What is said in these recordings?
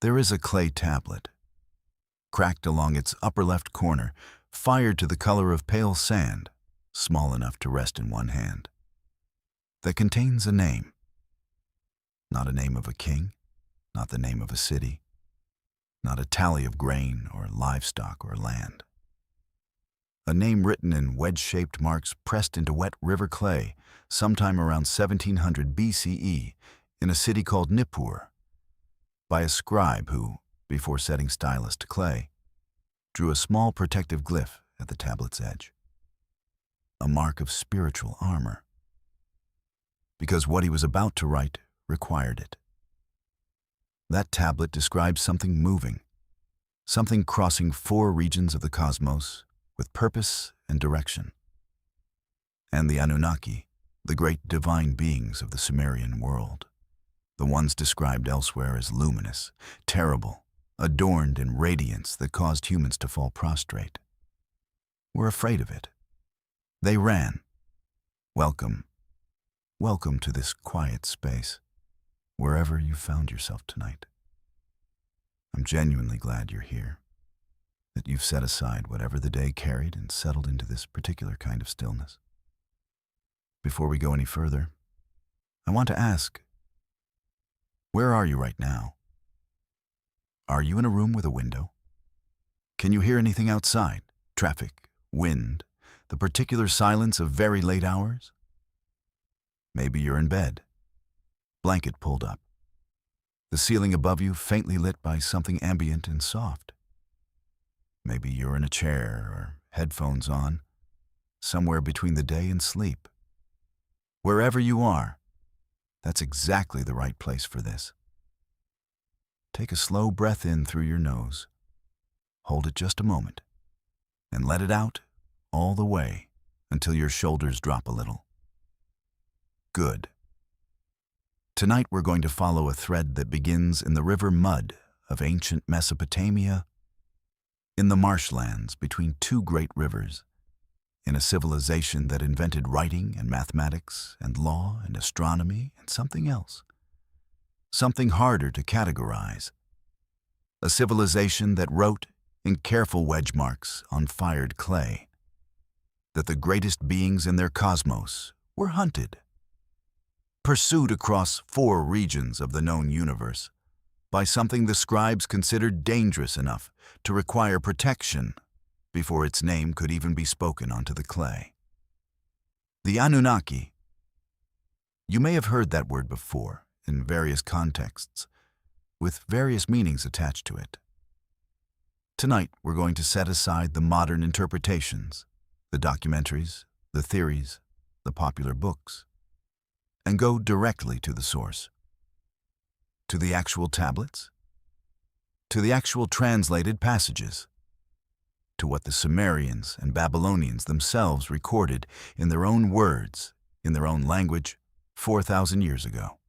There is a clay tablet, cracked along its upper left corner, fired to the color of pale sand, small enough to rest in one hand, that contains a name. Not a name of a king, not the name of a city, not a tally of grain or livestock or land. A name written in wedge-shaped marks pressed into wet river clay sometime around 1700 BCE in a city called Nippur, by a scribe who, before setting stylus to clay, drew a small protective glyph at the tablet's edge, a mark of spiritual armor, because what he was about to write required it. That tablet describes something moving, something crossing 4 regions of the cosmos with purpose and direction. And the Anunnaki, the great divine beings of the Sumerian world, the ones described elsewhere as luminous, terrible, adorned in radiance that caused humans to fall prostrate, were afraid of it. They ran. Welcome, welcome to this quiet space, wherever you found yourself tonight. I'm genuinely glad you're here, that you've set aside whatever the day carried and settled into this particular kind of stillness. Before we go any further, I want to ask, where are you right now? Are you in a room with a window? Can you hear anything outside? Traffic, wind, the particular silence of very late hours? Maybe you're in bed, blanket pulled up, the ceiling above you faintly lit by something ambient and soft. Maybe you're in a chair or headphones on, somewhere between the day and sleep. Wherever you are, that's exactly the right place for this. Take a slow breath in through your nose, hold it just a moment, and let it out all the way until your shoulders drop a little. Good. Tonight we're going to follow a thread that begins in the river mud of ancient Mesopotamia, in the marshlands between 2 great rivers, in a civilization that invented writing and mathematics and law and astronomy and something else, something harder to categorize, a civilization that wrote in careful wedge marks on fired clay that the greatest beings in their cosmos were hunted, pursued across 4 regions of the known universe by something the scribes considered dangerous enough to require protection before its name could even be spoken onto the clay. The Anunnaki. You may have heard that word before in various contexts, with various meanings attached to it. Tonight, we're going to set aside the modern interpretations, the documentaries, the theories, the popular books, and go directly to the source, to the actual tablets, to the actual translated passages, to what the Sumerians and Babylonians themselves recorded in their own words, in their own language, 4,000 years ago.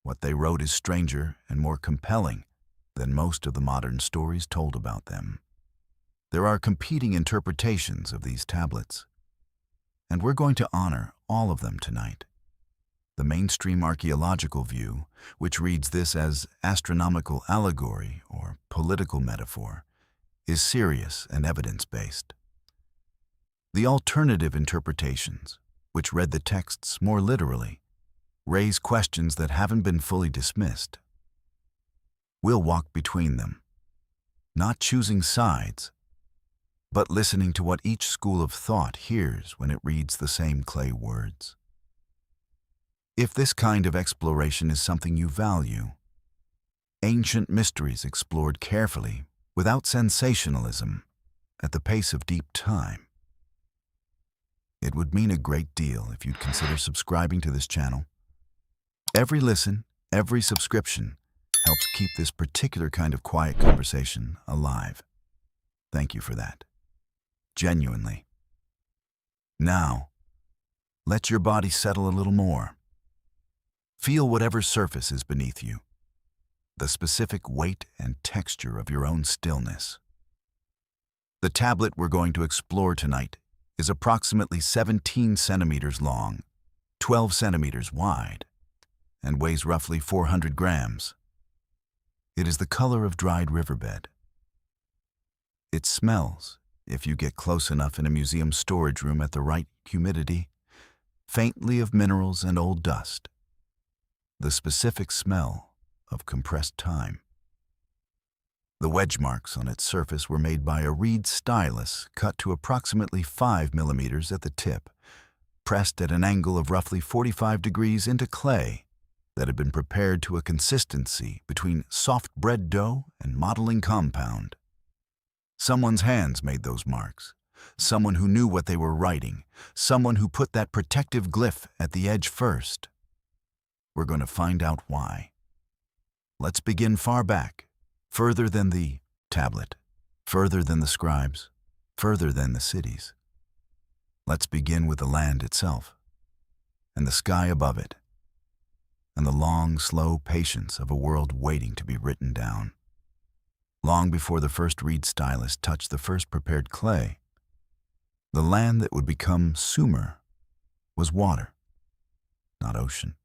What they wrote is stranger and more compelling than most of the modern stories told about them. There are competing interpretations of these tablets, and we're going to honor all of them tonight. The mainstream archaeological view, which reads this as astronomical allegory or political metaphor, is serious and evidence-based. The alternative interpretations, which read the texts more literally, raise questions that haven't been fully dismissed. We'll walk between them, not choosing sides, but listening to what each school of thought hears when it reads the same clay words. If this kind of exploration is something you value, ancient mysteries explored carefully, without sensationalism, at the pace of deep time, it would mean a great deal if you'd consider subscribing to this channel. Every listen, every subscription helps keep this particular kind of quiet conversation alive. Thank you for that. Genuinely. Now, let your body settle a little more. Feel whatever surface is beneath you, the specific weight and texture of your own stillness. The tablet we're going to explore tonight is approximately 17 centimeters long, 12 centimeters wide, and weighs roughly 400 grams. It is the color of dried riverbed. It smells, if you get close enough in a museum storage room at the right humidity, faintly of minerals and old dust. The specific smell of compressed time. The wedge marks on its surface were made by a reed stylus cut to approximately 5 millimeters at the tip, pressed at an angle of roughly 45 degrees into clay that had been prepared to a consistency between soft bread dough and modeling compound. Someone's hands made those marks, someone who knew what they were writing, someone who put that protective glyph at the edge first. We're going to find out why. Let's begin far back, further than the tablet, further than the scribes, further than the cities. Let's begin with the land itself, and the sky above it, and the long, slow patience of a world waiting to be written down. Long before the first reed stylus touched the first prepared clay, the land that would become Sumer was water, not ocean.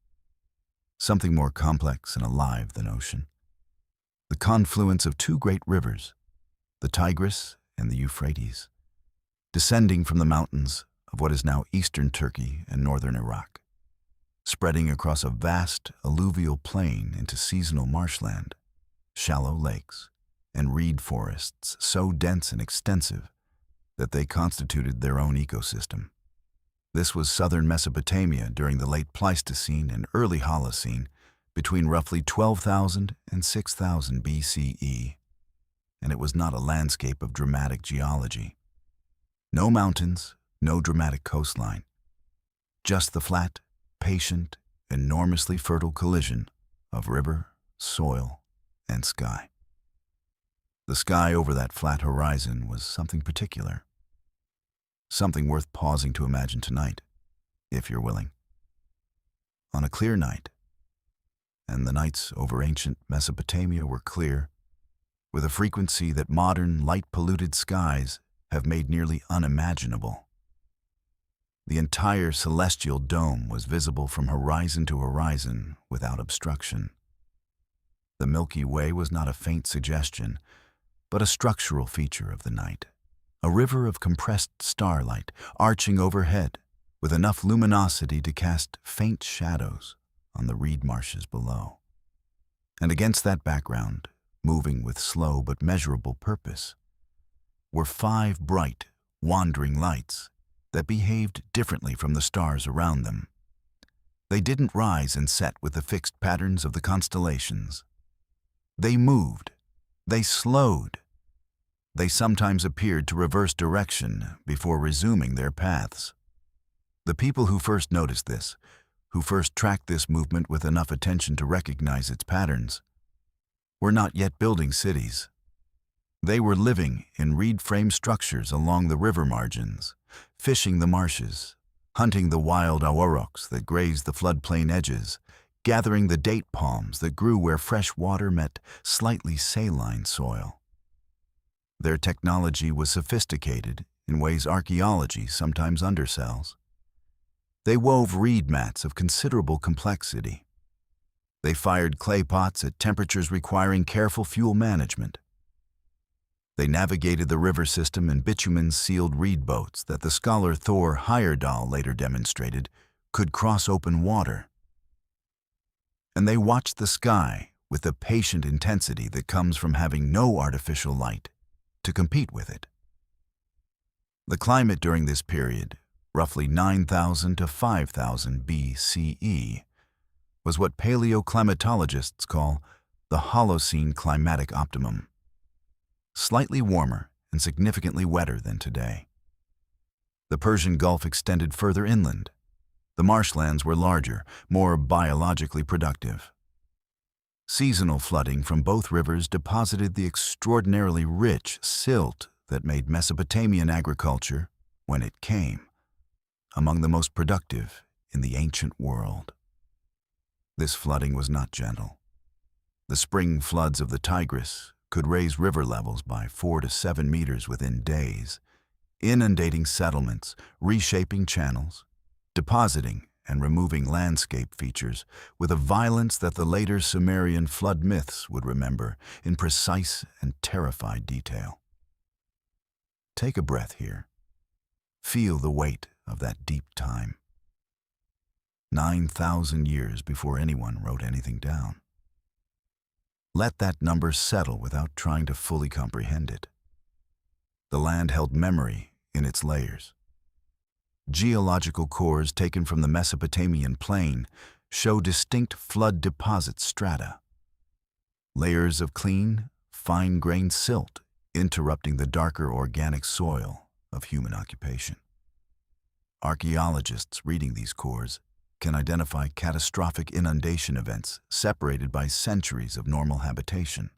Something more complex and alive than ocean. The confluence of two great rivers, the Tigris and the Euphrates, descending from the mountains of what is now eastern Turkey and northern Iraq, spreading across a vast alluvial plain into seasonal marshland, shallow lakes, and reed forests so dense and extensive that they constituted their own ecosystem. This was southern Mesopotamia during the late Pleistocene and early Holocene, between roughly 12,000 and 6,000 BCE, and it was not a landscape of dramatic geology. No mountains, no dramatic coastline, just the flat, patient, enormously fertile collision of river, soil, and sky. The sky over that flat horizon was something particular, something worth pausing to imagine tonight, if you're willing. On a clear night, and the nights over ancient Mesopotamia were clear, with a frequency that modern, light-polluted skies have made nearly unimaginable. The entire celestial dome was visible from horizon to horizon without obstruction. The Milky Way was not a faint suggestion, but a structural feature of the night, a river of compressed starlight arching overhead with enough luminosity to cast faint shadows on the reed marshes below. And against that background, moving with slow but measurable purpose, were 5 bright, wandering lights that behaved differently from the stars around them. They didn't rise and set with the fixed patterns of the constellations. They moved, they slowed. They sometimes appeared to reverse direction before resuming their paths. The people who first noticed this, who first tracked this movement with enough attention to recognize its patterns, were not yet building cities. They were living in reed-frame structures along the river margins, fishing the marshes, hunting the wild aurochs that grazed the floodplain edges, gathering the date palms that grew where fresh water met slightly saline soil. Their technology was sophisticated in ways archaeology sometimes undersells. They wove reed mats of considerable complexity. They fired clay pots at temperatures requiring careful fuel management. They navigated the river system in bitumen-sealed reed boats that the scholar Thor Heyerdahl later demonstrated could cross open water. And they watched the sky with the patient intensity that comes from having no artificial light to compete with it. The climate during this period, roughly 9,000 to 5,000 BCE, was what paleoclimatologists call the Holocene climatic optimum, slightly warmer and significantly wetter than today. The Persian Gulf extended further inland. The marshlands were larger, more biologically productive. Seasonal flooding from both rivers deposited the extraordinarily rich silt that made Mesopotamian agriculture, when it came, among the most productive in the ancient world. This flooding was not gentle. The spring floods of the Tigris could raise river levels by 4 to 7 meters within days, inundating settlements, reshaping channels, depositing and removing landscape features with a violence that the later Sumerian flood myths would remember in precise and terrified detail. Take a breath here. Feel the weight of that deep time. 9,000 years before anyone wrote anything down. Let that number settle without trying to fully comprehend it. The land held memory in its layers. Geological cores taken from the Mesopotamian plain show distinct flood deposit strata. Layers of clean, fine-grained silt interrupting the darker organic soil of human occupation. Archaeologists reading these cores can identify catastrophic inundation events separated by centuries of normal habitation.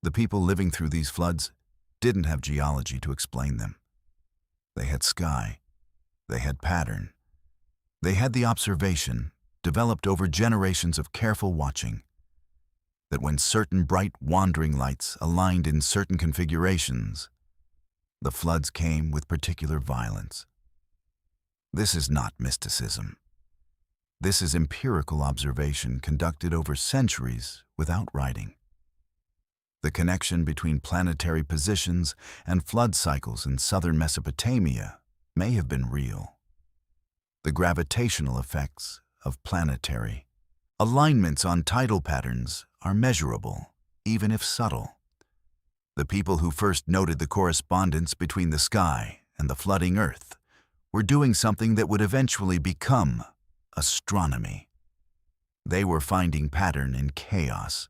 The people living through these floods didn't have geology to explain them. They had sky, they had pattern, they had the observation, developed over generations of careful watching, that when certain bright wandering lights aligned in certain configurations, the floods came with particular violence. This is not mysticism. This is empirical observation conducted over centuries without writing. The connection between planetary positions and flood cycles in southern Mesopotamia may have been real. The gravitational effects of planetary alignments on tidal patterns are measurable, even if subtle. The people who first noted the correspondence between the sky and the flooding earth were doing something that would eventually become astronomy. They were finding pattern in chaos.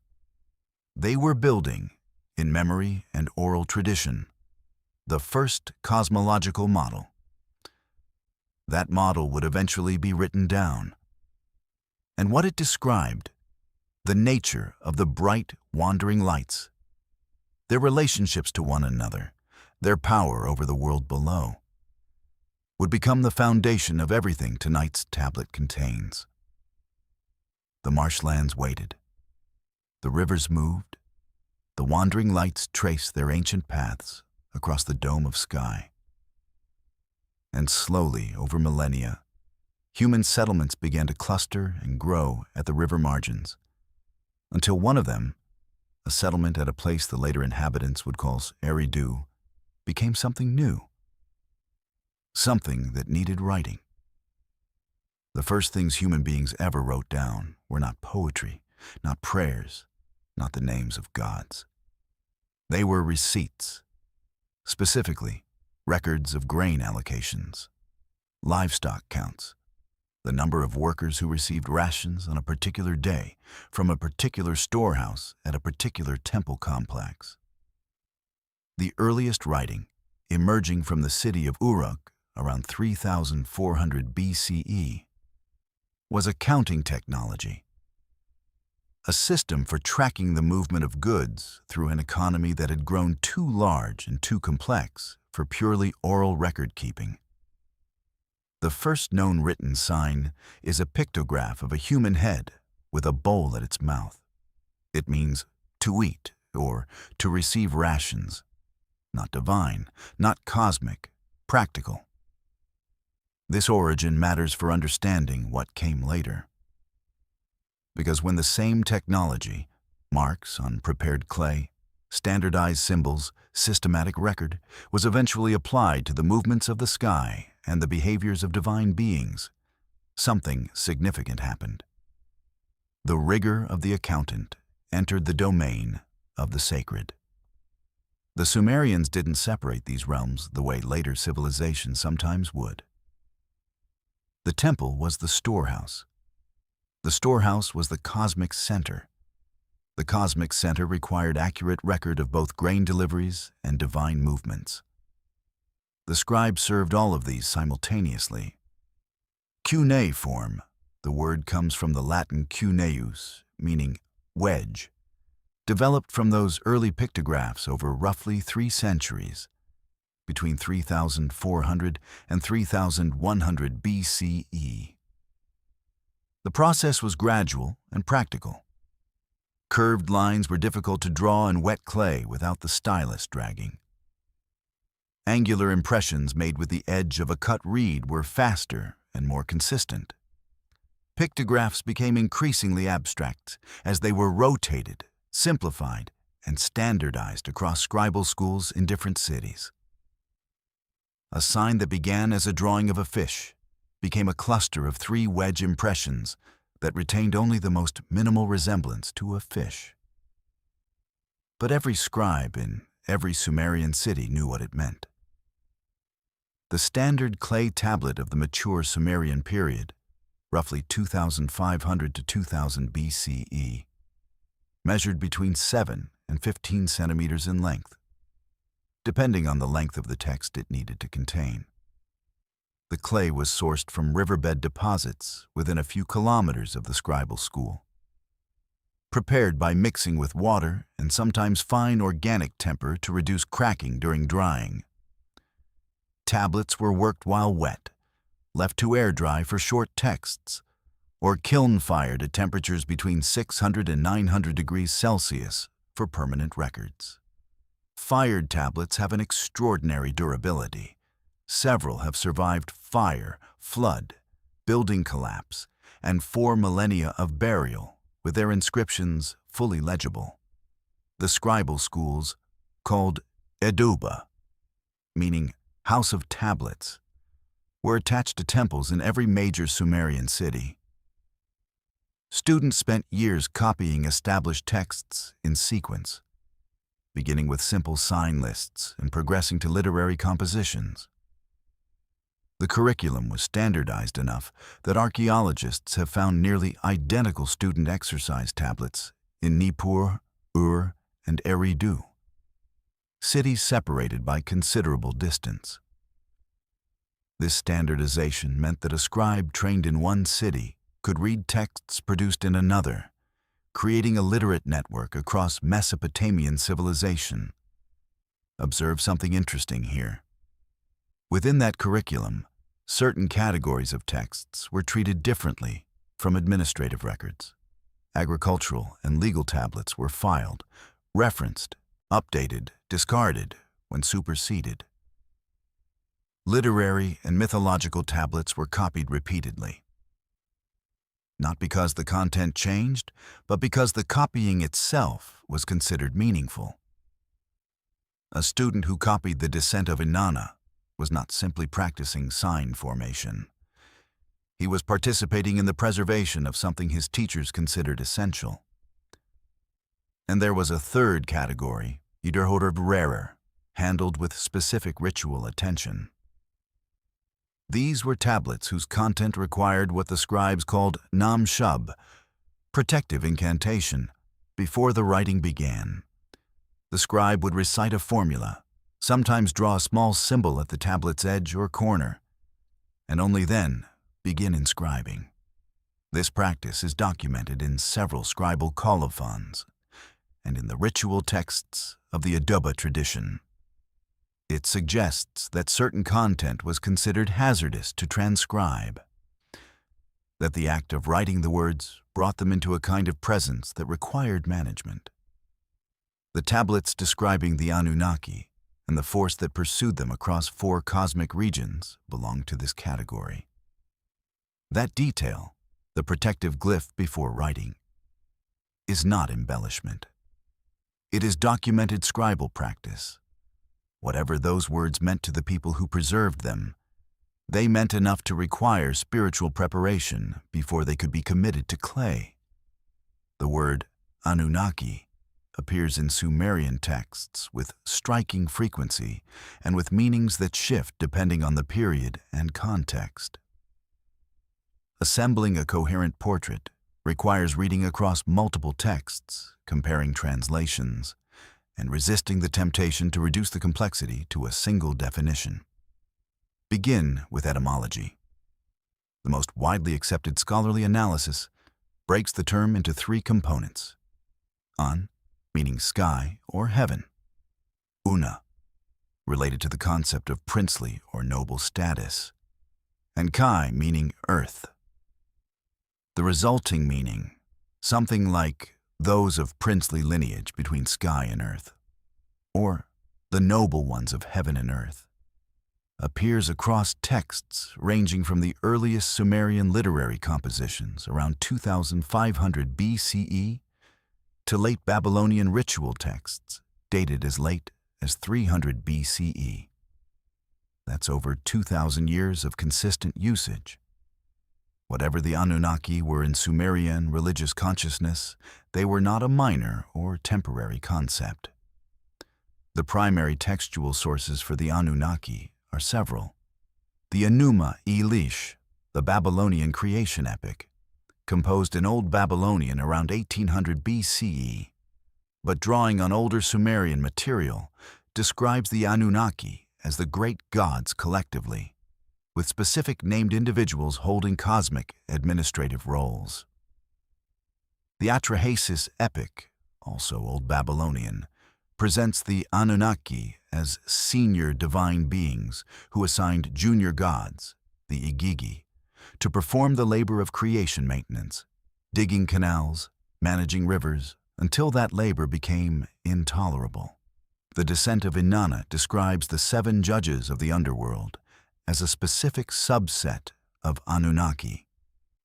They were building, in memory and oral tradition, the first cosmological model. That model would eventually be written down. And what it described, the nature of the bright, wandering lights, their relationships to one another, their power over the world below, would become the foundation of everything tonight's tablet contains. The marshlands waited. The rivers moved. The wandering lights traced their ancient paths across the dome of sky. And slowly, over millennia, human settlements began to cluster and grow at the river margins, until one of them, a settlement at a place the later inhabitants would call Eridu, became something new. Something that needed writing. The first things human beings ever wrote down were not poetry, not prayers, not the names of gods. They were receipts, specifically records of grain allocations, livestock counts, the number of workers who received rations on a particular day from a particular storehouse at a particular temple complex. The earliest writing, emerging from the city of Uruk around 3,400 BCE, was a counting technology, a system for tracking the movement of goods through an economy that had grown too large and too complex for purely oral record-keeping. The first known written sign is a pictograph of a human head with a bowl at its mouth. It means to eat or to receive rations, not divine, not cosmic, practical. This origin matters for understanding what came later. Because when the same technology, marks on prepared clay, standardized symbols, systematic record, was eventually applied to the movements of the sky and the behaviors of divine beings, something significant happened. The rigor of the accountant entered the domain of the sacred. The Sumerians didn't separate these realms the way later civilizations sometimes would. The temple was the storehouse. The storehouse was the cosmic center. The cosmic center required accurate record of both grain deliveries and divine movements. The scribe served all of these simultaneously. Cuneiform, the word comes from the Latin cuneus, meaning wedge, developed from those early pictographs over roughly 3 centuries, between 3,400 and 3,100 BCE. The process was gradual and practical. Curved lines were difficult to draw in wet clay without the stylus dragging. Angular impressions made with the edge of a cut reed were faster and more consistent. Pictographs became increasingly abstract as they were rotated, simplified, and standardized across scribal schools in different cities. A sign that began as a drawing of a fish became a cluster of 3 wedge impressions that retained only the most minimal resemblance to a fish. But every scribe in every Sumerian city knew what it meant. The standard clay tablet of the mature Sumerian period, roughly 2500 to 2000 BCE, measured between 7 and 15 centimeters in length, depending on the length of the text it needed to contain. The clay was sourced from riverbed deposits within a few kilometers of the scribal school, prepared by mixing with water and sometimes fine organic temper to reduce cracking during drying. Tablets were worked while wet, left to air dry for short texts, or kiln-fired at temperatures between 600 and 900 degrees Celsius for permanent records. Fired tablets have an extraordinary durability. Several have survived fire, flood, building collapse, and 4 millennia of burial, with their inscriptions fully legible. The scribal schools, called Eduba, meaning House of Tablets, were attached to temples in every major Sumerian city. Students spent years copying established texts in sequence, beginning with simple sign lists and progressing to literary compositions. The curriculum was standardized enough that archaeologists have found nearly identical student exercise tablets in Nippur, and Eridu, cities separated by considerable distance. This standardization meant that a scribe trained in one city could read texts produced in another, creating a literate network across Mesopotamian civilization. Observe something interesting here. Within that curriculum, certain categories of texts were treated differently from administrative records. Agricultural and legal tablets were filed, referenced, updated, discarded when superseded. Literary and mythological tablets were copied repeatedly. Not because the content changed, but because the copying itself was considered meaningful. A student who copied the descent of Inanna was not simply practicing sign formation. He was participating in the preservation of something his teachers considered essential. And there was a third category, rarer, handled with specific ritual attention. These were tablets whose content required what the scribes called nam shub, protective incantation, before the writing began. The scribe would recite a formula, sometimes draw a small symbol at the tablet's edge or corner, and only then begin inscribing. This practice is documented in several scribal colophons and in the ritual texts of the Eduba tradition. It suggests that certain content was considered hazardous to transcribe, that the act of writing the words brought them into a kind of presence that required management. The tablets describing the Anunnaki and the force that pursued them across 4 cosmic regions belong to this category. That detail, the protective glyph before writing, is not embellishment. It is documented scribal practice. Whatever those words meant to the people who preserved them, they meant enough to require spiritual preparation before they could be committed to clay. The word Anunnaki appears in Sumerian texts with striking frequency and with meanings that shift depending on the period and context. Assembling a coherent portrait requires reading across multiple texts, comparing translations, and resisting the temptation to reduce the complexity to a single definition. Begin with etymology. The most widely accepted scholarly analysis breaks the term into 3 components: An, meaning sky or heaven; Una, related to the concept of princely or noble status; and Kai, meaning earth. The resulting meaning, something like those of princely lineage between sky and earth, or the noble ones of heaven and earth. appears across texts ranging from the earliest Sumerian literary compositions around 2500 BCE to late Babylonian ritual texts dated as late as 300 BCE. That's over 2,000 years of consistent usage. Whatever the Anunnaki were in Sumerian religious consciousness, they were not a minor or temporary concept. The primary textual sources for the Anunnaki are several. The Enuma Elish, the Babylonian creation epic, composed in Old Babylonian around 1800 BCE, but drawing on older Sumerian material, describes the Anunnaki as the great gods collectively, with specific named individuals holding cosmic administrative roles. The Erra Epic, also Old Babylonian, presents the Anunnaki as senior divine beings who assigned junior gods, the Igigi, to perform the labor of creation maintenance, digging canals, managing rivers, until that labor became intolerable. The descent of Inanna describes the 7 judges of the underworld as a specific subset of Anunnaki.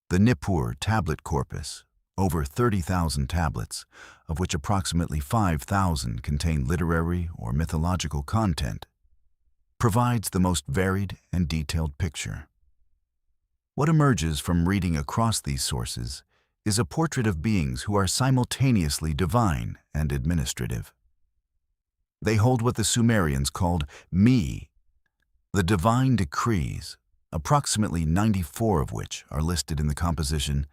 The Nippur tablet corpus, over 30,000 tablets, of which approximately 5,000 contain literary or mythological content, provides the most varied and detailed picture. What emerges from reading across these sources is a portrait of beings who are simultaneously divine and administrative. They hold what the Sumerians called me, the divine decrees, approximately 94 of which are listed in the composition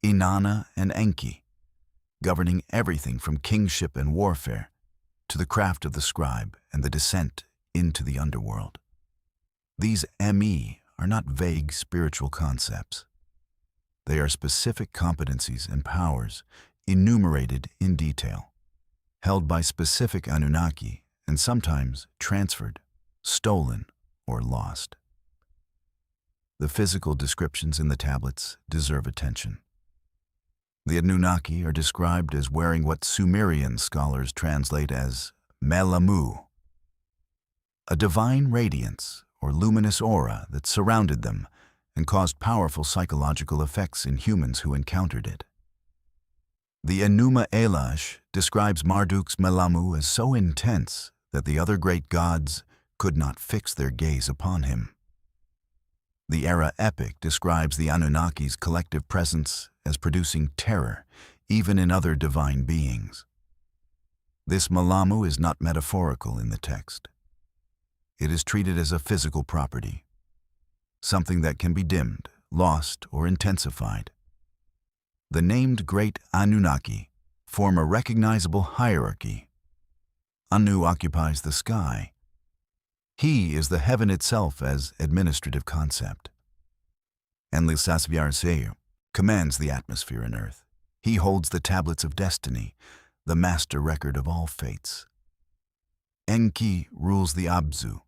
Inanna and Enki, governing everything from kingship and warfare to the craft of the scribe and the descent into the underworld. These me are not vague spiritual concepts. They are specific competencies and powers enumerated in detail, held by specific Anunnaki and sometimes transferred, stolen, or lost. The physical descriptions in the tablets deserve attention. The Anunnaki are described as wearing what Sumerian scholars translate as melamu, a divine radiance or luminous aura that surrounded them and caused powerful psychological effects in humans who encountered it. The Enuma Elish describes Marduk's melamu as so intense that the other great gods could not fix their gaze upon him. The Erra Epic describes the Anunnaki's collective presence as producing terror, even in other divine beings. This melamu is not metaphorical in the text. It is treated as a physical property, something that can be dimmed, lost, or intensified. The named great Anunnaki form a recognizable hierarchy. Anu occupies the sky. He is the heaven itself as administrative concept. Enlil commands the atmosphere and earth. He holds the tablets of destiny, the master record of all fates. Enki rules the Abzu,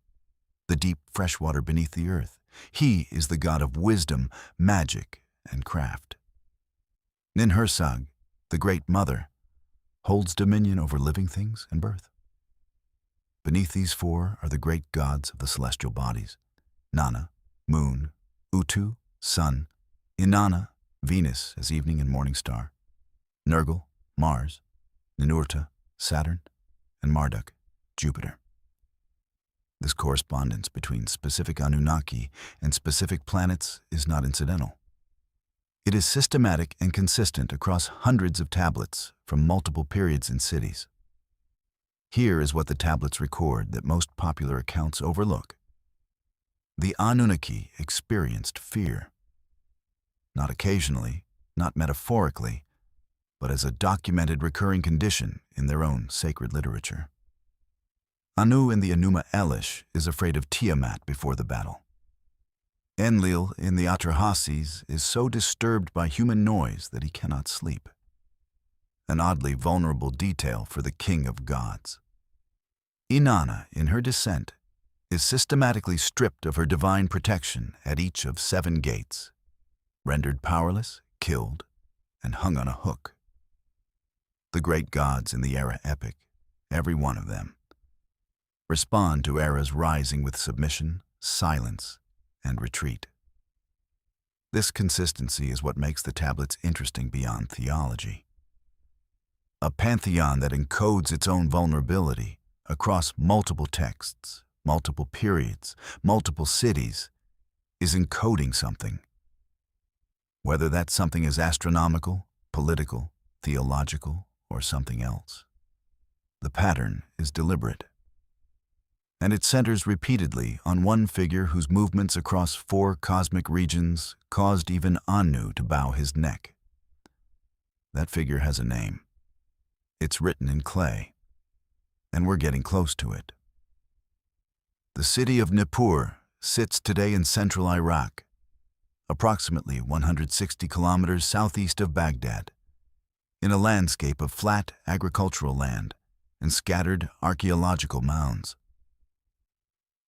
the deep freshwater beneath the earth. He is the god of wisdom, magic, and craft. Ninhursag, the Great Mother, holds dominion over living things and birth. Beneath these 4 are the great gods of the celestial bodies: Nana, Moon; Utu, Sun; Inanna, Venus as evening and morning star; Nergal, Mars; Ninurta, Saturn; and Marduk, Jupiter. This correspondence between specific Anunnaki and specific planets is not incidental. It is systematic and consistent across hundreds of tablets from multiple periods and cities. Here is what the tablets record that most popular accounts overlook. The Anunnaki experienced fear. Not occasionally, not metaphorically, but as a documented recurring condition in their own sacred literature. Anu in the Enuma Elish is afraid of Tiamat before the battle. Enlil in the Atrahasis is so disturbed by human noise that he cannot sleep. An oddly vulnerable detail for the king of gods. Inanna, in her descent, is systematically stripped of her divine protection at each of 7 gates, rendered powerless, killed, and hung on a hook. The great gods in the Erra Epic, every one of them, respond to Erra's rising with submission, silence, and retreat. This consistency is what makes the tablets interesting beyond theology. A pantheon that encodes its own vulnerability across multiple texts, multiple periods, multiple cities, is encoding something. Whether that something is astronomical, political, theological, or something else. The pattern is deliberate. And it centers repeatedly on one figure whose movements across 4 cosmic regions caused even Anu to bow his neck. That figure has a name. It's written in clay, and we're getting close to it. The city of Nippur sits today in central Iraq, approximately 160 kilometers southeast of Baghdad, in a landscape of flat agricultural land and scattered archaeological mounds.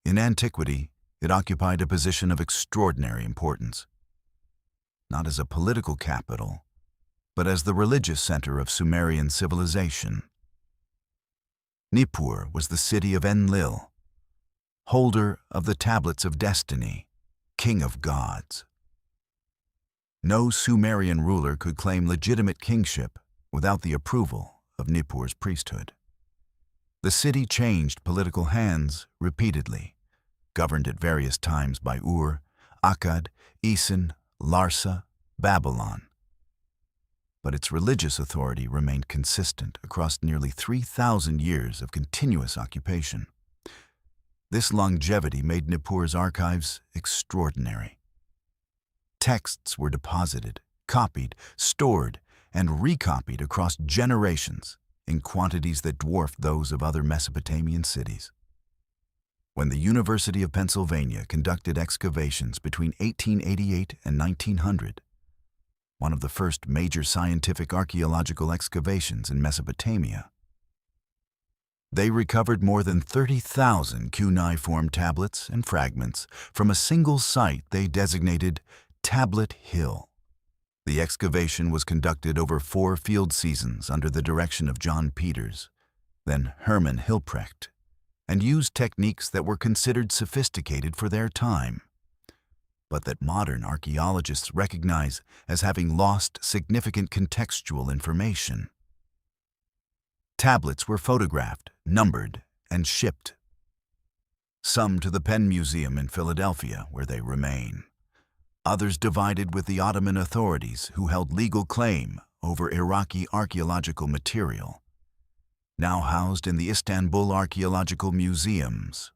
In antiquity, it occupied a position of extraordinary importance, not as a political capital, but as the religious center of Sumerian civilization. Nippur was the city of Enlil, holder of the Tablets of Destiny, king of gods. No Sumerian ruler could claim legitimate kingship without the approval of Nippur's priesthood. The city changed political hands repeatedly, governed at various times by Ur, Akkad, Isen, Larsa, Babylon. But its religious authority remained consistent across nearly 3,000 years of continuous occupation. This longevity made Nippur's archives extraordinary. Texts were deposited, copied, stored, and recopied across generations in quantities that dwarfed those of other Mesopotamian cities. When the University of Pennsylvania conducted excavations between 1888 and 1900, one of the first major scientific archaeological excavations in Mesopotamia, they recovered more than 30,000 cuneiform tablets and fragments from a single site they designated Tablet Hill. The excavation was conducted over 4 field seasons under the direction of John Peters, then Hermann Hilprecht, and used techniques that were considered sophisticated for their time, but that modern archaeologists recognize as having lost significant contextual information. Tablets were photographed, numbered, and shipped. Some to the Penn Museum in Philadelphia, where they remain. Others divided with the Ottoman authorities who held legal claim over Iraqi archaeological material, now housed in the Istanbul Archaeological Museums.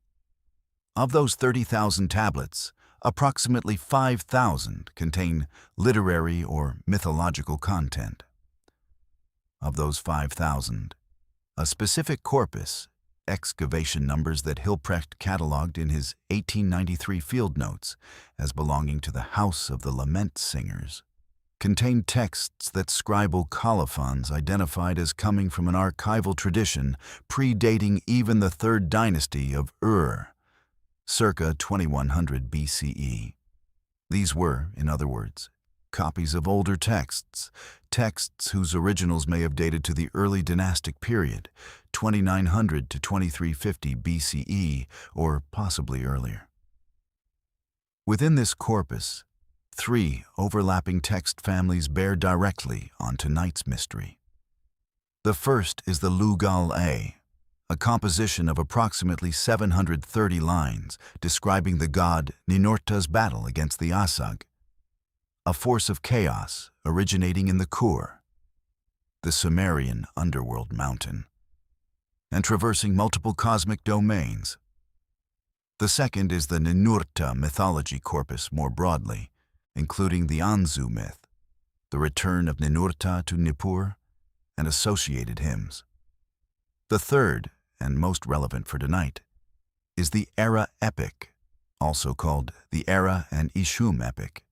Of those 30,000 tablets, approximately 5,000 contain literary or mythological content. Of those 5,000, a specific corpus, excavation numbers that Hilprecht catalogued in his 1893 field notes as belonging to the House of the Lament Singers, contained texts that Scribal colophons identified as coming from an archival tradition predating even the 3rd dynasty of Ur, circa 2100 BCE. These were, in other words, copies of older texts whose originals may have dated to the early dynastic period, 2900 to 2350 BCE, or possibly earlier. Within this corpus, 3 overlapping text families bear directly on tonight's mystery. The first is the Lugal-A, a composition of approximately 730 lines describing the god Ninurta's battle against the Asag, a force of chaos originating in the Kur, the Sumerian underworld mountain, and traversing multiple cosmic domains. The second is the Ninurta mythology corpus more broadly, including the Anzu myth, the return of Ninurta to Nippur, and associated hymns. The third, and most relevant for tonight, is the Erra Epic, also called the Erra and Ishum Epic,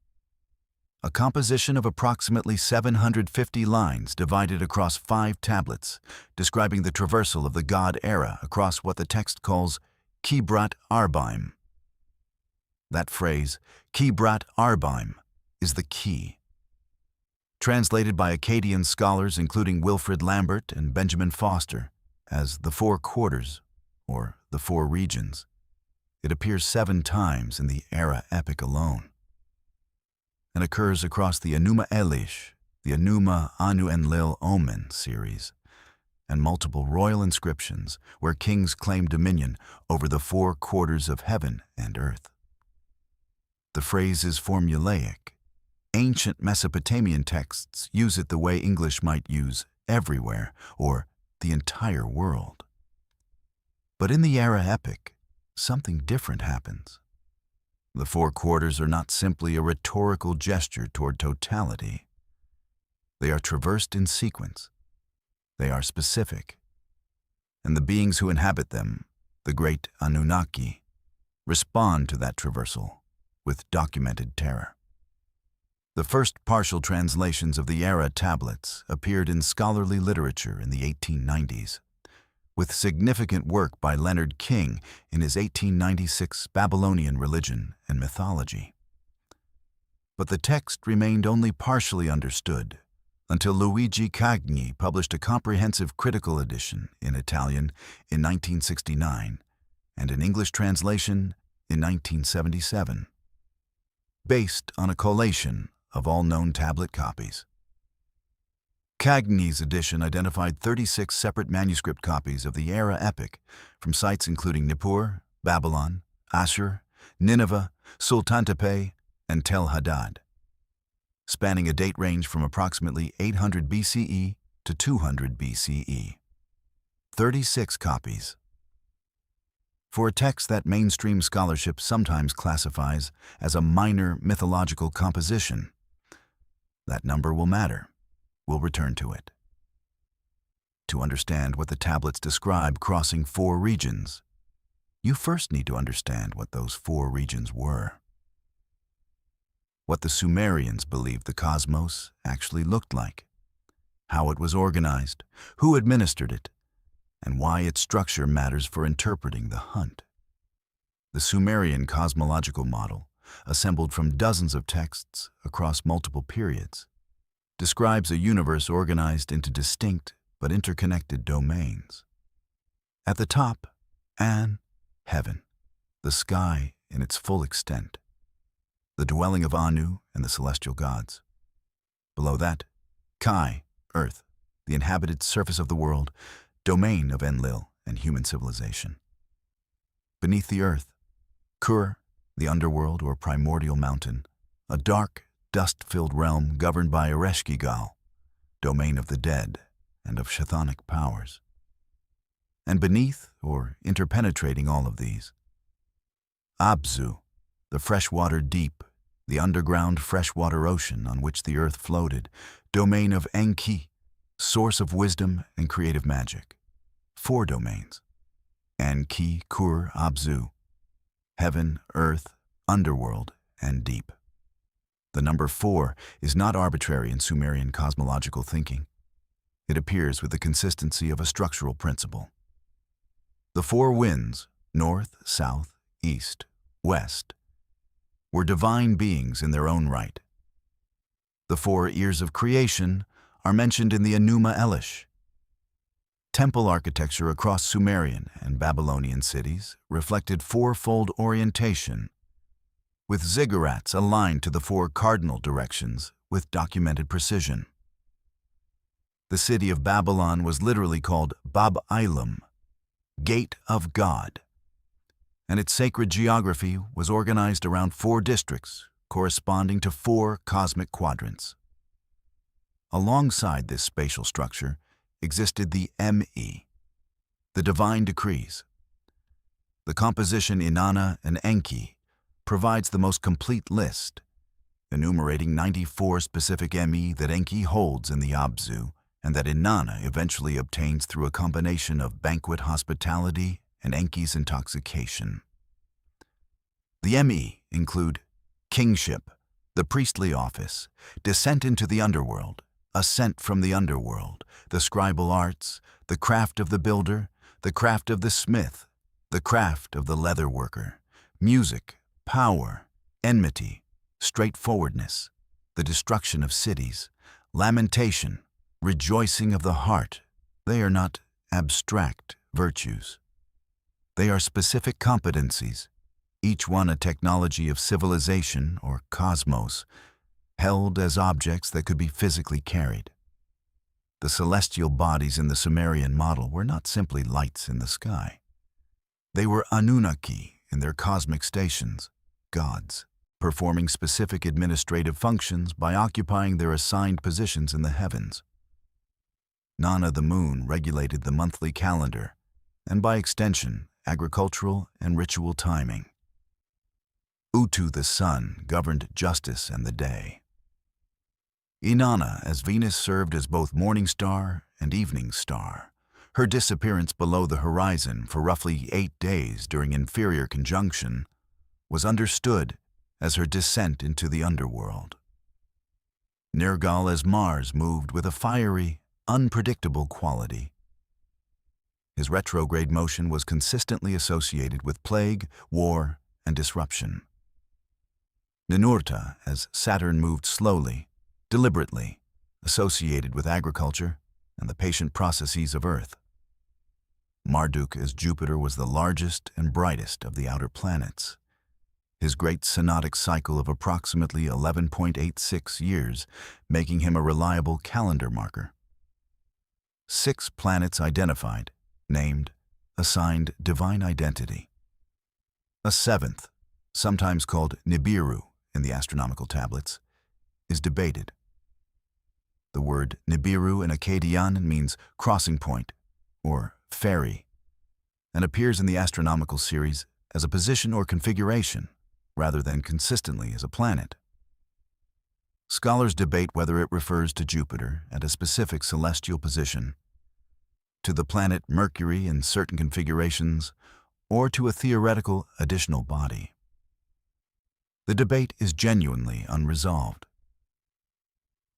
a composition of approximately 750 lines divided across 5 tablets, describing the traversal of the god Erra across what the text calls Kibrat Arbaim. That phrase, Kibrat Arbaim, is the key. Translated by Akkadian scholars including Wilfrid Lambert and Benjamin Foster as the 4 quarters, or the 4 regions, It appears 7 times in the Erra Epic alone, and occurs across the Enuma Elish, the Enuma Anu Enlil Omen series, and multiple royal inscriptions where kings claim dominion over the 4 quarters of heaven and earth. The phrase is formulaic. Ancient Mesopotamian texts use it the way English might use everywhere or the entire world. But in the Erra Epic, something different happens. The 4 quarters are not simply a rhetorical gesture toward totality. They are traversed in sequence. They are specific. And the beings who inhabit them, the great Anunnaki, respond to that traversal with documented terror. The first partial translations of the Erra tablets appeared in scholarly literature in the 1890s, with significant work by Leonard King in his 1896 Babylonian Religion and Mythology. But the text remained only partially understood until Luigi Cagni published a comprehensive critical edition in Italian in 1969 and an English translation in 1977, based on a collation of all known tablet copies. Cagni's edition identified 36 separate manuscript copies of the Erra Epic from sites including Nippur, Babylon, Ashur, Nineveh, Sultantepe, and Tel Haddad, spanning a date range from approximately 800 BCE to 200 BCE. 36 copies. For a text that mainstream scholarship sometimes classifies as a minor mythological composition, that number will matter. We'll return to it. To understand what the tablets describe crossing 4 regions, you first need to understand what those 4 regions were. What the Sumerians believed the cosmos actually looked like, how it was organized, who administered it, and why its structure matters for interpreting the hunt. The Sumerian cosmological model, assembled from dozens of texts across multiple periods, describes a universe organized into distinct but interconnected domains. At the top, An, heaven, the sky in its full extent, the dwelling of Anu and the celestial gods. Below that, Kai, earth, the inhabited surface of the world, domain of Enlil and human civilization. Beneath the earth, Kur, the underworld or primordial mountain, a dark, dust-filled realm governed by Ereshkigal, domain of the dead and of chthonic powers. And beneath, or interpenetrating all of these, Abzu, the freshwater deep, the underground freshwater ocean on which the earth floated, domain of Enki, source of wisdom and creative magic. 4 domains: Enki, Kur, Abzu, heaven, earth, underworld, and deep. The number 4 is not arbitrary in Sumerian cosmological thinking. It appears with the consistency of a structural principle. The 4 winds, north, south, east, west, were divine beings in their own right. The 4 ears of creation are mentioned in the Enuma Elish. Temple architecture across Sumerian and Babylonian cities reflected 4-fold orientation, with ziggurats aligned to the 4 cardinal directions with documented precision. The city of Babylon was literally called Bab-Ilum, Gate of God, and its sacred geography was organized around 4 districts corresponding to 4 cosmic quadrants. Alongside this spatial structure existed the Me, the divine decrees. The composition Inanna and Enki provides the most complete list, enumerating 94 specific Me that Enki holds in the Abzu and that Inanna eventually obtains through a combination of banquet hospitality and Enki's intoxication. The Me include kingship, the priestly office, descent into the underworld, ascent from the underworld, the scribal arts, the craft of the builder, the craft of the smith, the craft of the leather worker, music, power, enmity, straightforwardness, the destruction of cities, lamentation, rejoicing of the heart. They are not abstract virtues. They are specific competencies, each one a technology of civilization or cosmos, held as objects that could be physically carried. The celestial bodies in the Sumerian model were not simply lights in the sky. They were Anunnaki in their cosmic stations, gods, performing specific administrative functions by occupying their assigned positions in the heavens. Nana the moon regulated the monthly calendar, and by extension, agricultural and ritual timing. Utu the sun governed justice and the day. Inanna as Venus served as both morning star and evening star. Her disappearance below the horizon for roughly 8 days during inferior conjunction was understood as her descent into the underworld. Nergal as Mars moved with a fiery, unpredictable quality. His retrograde motion was consistently associated with plague, war, and disruption. Ninurta as Saturn moved slowly, deliberately, associated with agriculture and the patient processes of Earth. Marduk as Jupiter was the largest and brightest of the outer planets. His great synodic cycle of approximately 11.86 years, making him a reliable calendar marker. 6 planets identified, named, assigned divine identity. A 7th, sometimes called Nibiru in the astronomical tablets, is debated. The word Nibiru in Akkadian means crossing point, or ferry, and appears in the astronomical series as a position or configuration, rather than consistently as a planet. Scholars debate whether it refers to Jupiter at a specific celestial position, to the planet Mercury in certain configurations, or to a theoretical additional body. The debate is genuinely unresolved.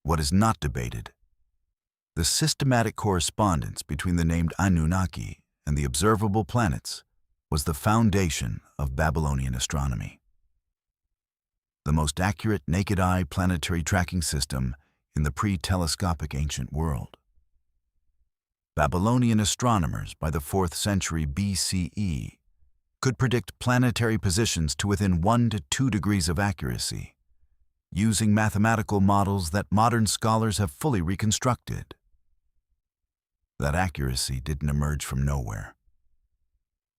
What is not debated? The systematic correspondence between the named Anunnaki and the observable planets was the foundation of Babylonian astronomy. The most accurate naked-eye planetary tracking system in the pre-telescopic ancient world. Babylonian astronomers by the 4th century BCE could predict planetary positions to within 1 to 2 degrees of accuracy, using mathematical models that modern scholars have fully reconstructed. That accuracy didn't emerge from nowhere.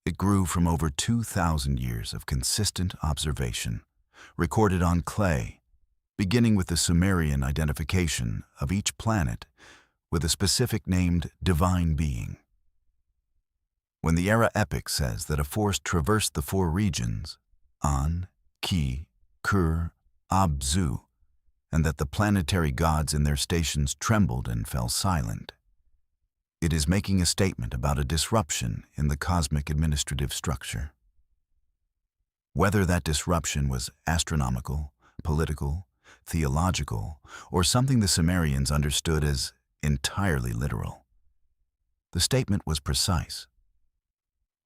It grew from over 2,000 years of consistent observation, recorded on clay, beginning with the Sumerian identification of each planet with a specific named divine being. When the Erra Epic says that a force traversed the 4 regions, An, Ki, Kur, Abzu, and that the planetary gods in their stations trembled and fell silent, it is making a statement about a disruption in the cosmic administrative structure. Whether that disruption was astronomical, political, theological, or something the Sumerians understood as entirely literal, the statement was precise.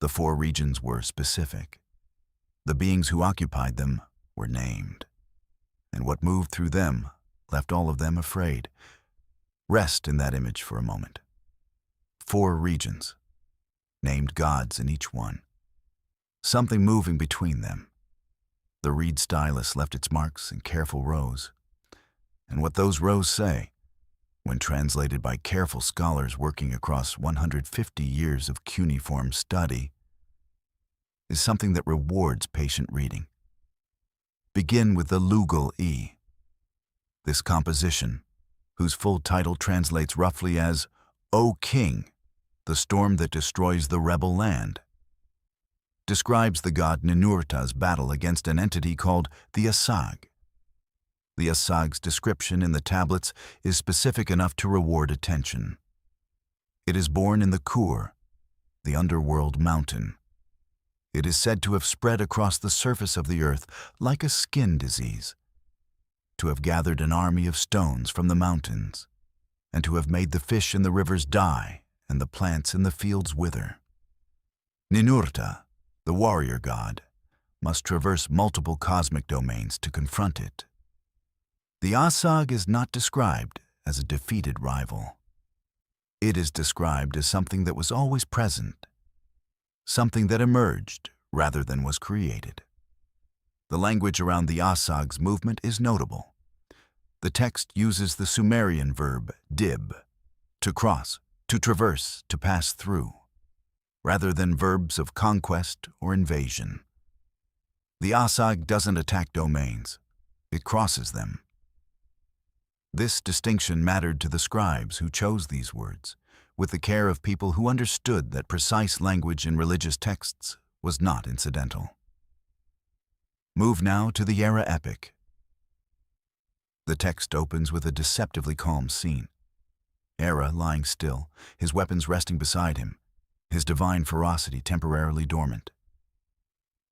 The 4 regions were specific. The beings who occupied them were named. And what moved through them left all of them afraid. Rest in that image for a moment. 4 regions, named gods in each one. Something moving between them. The reed stylus left its marks in careful rows. And what those rows say, when translated by careful scholars working across 150 years of cuneiform study, is something that rewards patient reading. Begin with the Lugal E. This composition, whose full title translates roughly as, O King, the storm that destroys the rebel land, describes the god Ninurta's battle against an entity called the Asag. The Asag's description in the tablets is specific enough to reward attention. It is born in the Kur, the underworld mountain. It is said to have spread across the surface of the earth like a skin disease, to have gathered an army of stones from the mountains, and to have made the fish in the rivers die and the plants in the fields wither. Ninurta, the warrior god, must traverse multiple cosmic domains to confront it. The Asag is not described as a defeated rival. It is described as something that was always present, something that emerged rather than was created. The language around the Asag's movement is notable. The text uses the Sumerian verb dib, to cross, to traverse, to pass through, rather than verbs of conquest or invasion. The Asag doesn't attack domains, it crosses them. This distinction mattered to the scribes who chose these words, with the care of people who understood that precise language in religious texts was not incidental. Move now to the Erra Epic. The text opens with a deceptively calm scene. Erra lying still, his weapons resting beside him, his divine ferocity temporarily dormant.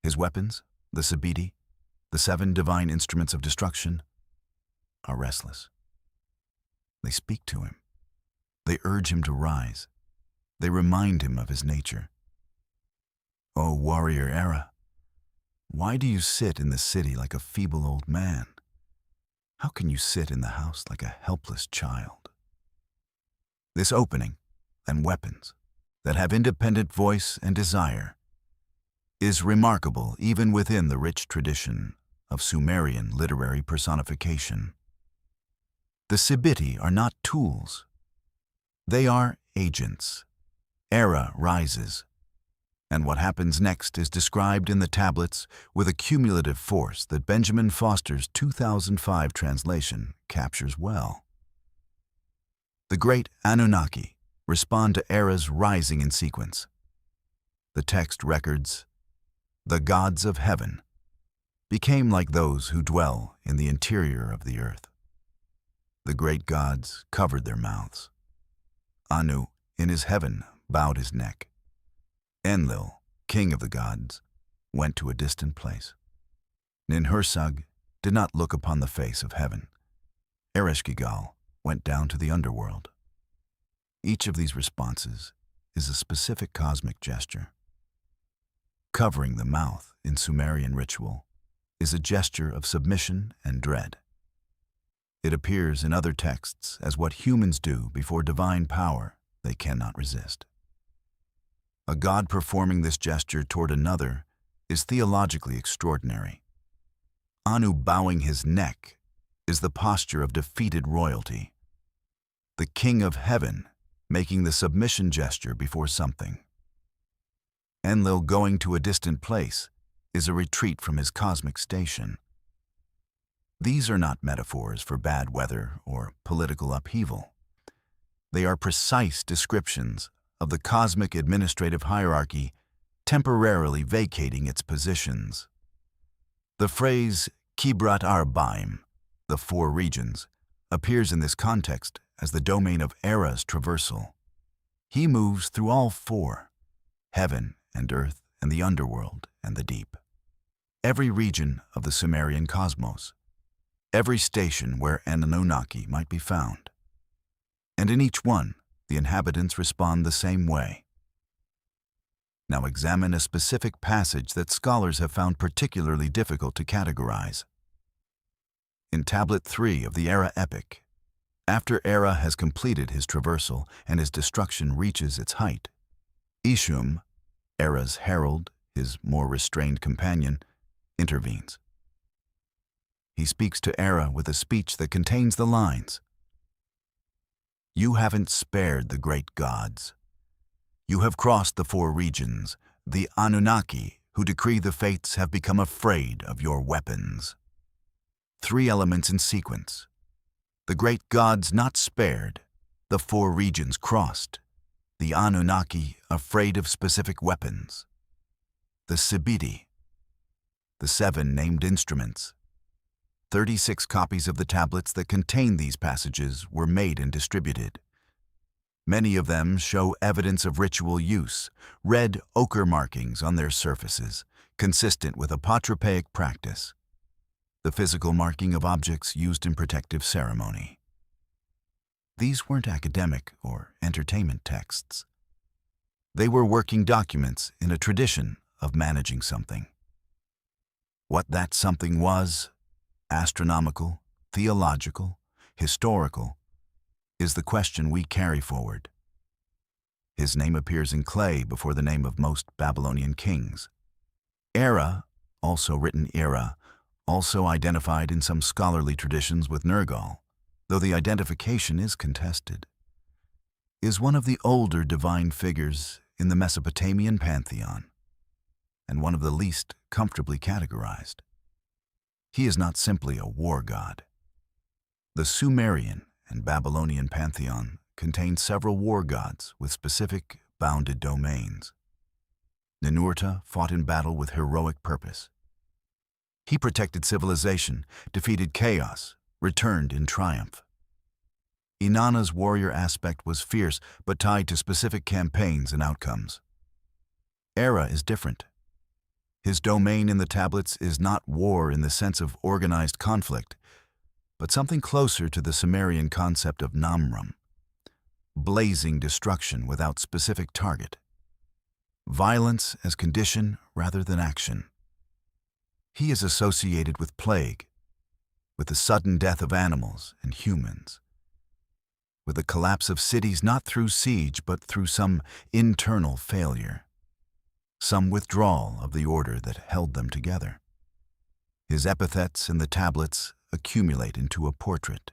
His weapons, the Sabiti, the 7 divine instruments of destruction, are restless. They speak to him. They urge him to rise. They remind him of his nature. O warrior Erra, why do you sit in the city like a feeble old man? How can you sit in the house like a helpless child? This opening, and weapons, that have independent voice and desire, is remarkable even within the rich tradition of Sumerian literary personification. The Sabiti are not tools. They are agents. Erra rises, and what happens next is described in the tablets with a cumulative force that Benjamin Foster's 2005 translation captures well. The great Anunnaki respond to Erra's rising in sequence. The text records, "The gods of heaven became like those who dwell in the interior of the earth. The great gods covered their mouths. Anu, in his heaven, bowed his neck. Enlil, king of the gods, went to a distant place. Ninhursag did not look upon the face of heaven. Ereshkigal went down to the underworld." Each of these responses is a specific cosmic gesture. Covering the mouth in Sumerian ritual is a gesture of submission and dread. It appears in other texts as what humans do before divine power they cannot resist. A god performing this gesture toward another is theologically extraordinary. Anu bowing his neck is the posture of defeated royalty. The king of heaven making the submission gesture before something. Enlil going to a distant place is a retreat from his cosmic station. These are not metaphors for bad weather or political upheaval. They are precise descriptions of the cosmic administrative hierarchy temporarily vacating its positions. The phrase Kibrat Arbaim, the 4 regions, appears in this context as the domain of Erra's traversal. He moves through all 4, heaven and earth and the underworld and the deep. Every region of the Sumerian cosmos, every station where an Anunnaki might be found. And in each one, the inhabitants respond the same way. Now examine a specific passage that scholars have found particularly difficult to categorize. In Tablet 3 of the Erra Epic, after Erra has completed his traversal and his destruction reaches its height, Ishum, Erra's herald, his more restrained companion, intervenes. He speaks to Erra with a speech that contains the lines, "You haven't spared the great gods. You have crossed the 4 regions. The Anunnaki who decree the fates have become afraid of your weapons." 3 elements in sequence. The great gods not spared, the 4 regions crossed, the Anunnaki afraid of specific weapons, the Sabiti, the 7 named instruments. 36 copies of the tablets that contain these passages were made and distributed. Many of them show evidence of ritual use, red ochre markings on their surfaces, consistent with apotropaic practice, the physical marking of objects used in protective ceremony. These weren't academic or entertainment texts. They were working documents in a tradition of managing something. What that something was, astronomical, theological, historical, is the question we carry forward. His name appears in clay before the name of most Babylonian kings. Erra, also written Erra, also identified in some scholarly traditions with Nergal, though the identification is contested, is one of the older divine figures in the Mesopotamian pantheon, and one of the least comfortably categorized. He is not simply a war god. The Sumerian and Babylonian pantheon contained several war gods with specific, bounded domains. Ninurta fought in battle with heroic purpose. He protected civilization, defeated chaos, returned in triumph. Inanna's warrior aspect was fierce but tied to specific campaigns and outcomes. Erra is different. His domain in the tablets is not war in the sense of organized conflict, but something closer to the Sumerian concept of Namrum, blazing destruction without specific target. Violence as condition rather than action. He is associated with plague, with the sudden death of animals and humans, with the collapse of cities not through siege but through some internal failure, some withdrawal of the order that held them together. His epithets in the tablets accumulate into a portrait.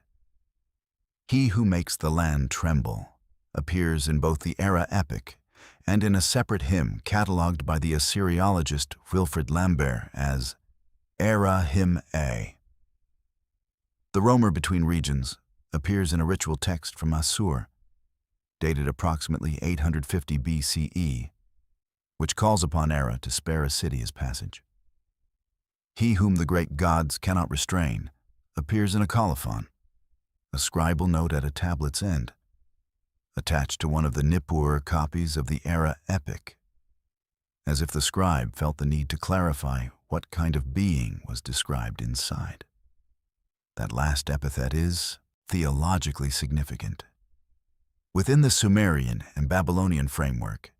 He who makes the land tremble appears in both the Erra Epic and in a separate hymn catalogued by the Assyriologist Wilfrid Lambert as Erra Hymn A. The roamer between regions appears in a ritual text from Assur, dated approximately 850 BCE, which calls upon Erra to spare a city as passage. He whom the great gods cannot restrain appears in a colophon, a scribal note at a tablet's end, attached to one of the Nippur copies of the Erra Epic, as if the scribe felt the need to clarify what kind of being was described inside. That last epithet is theologically significant. Within the Sumerian and Babylonian framework,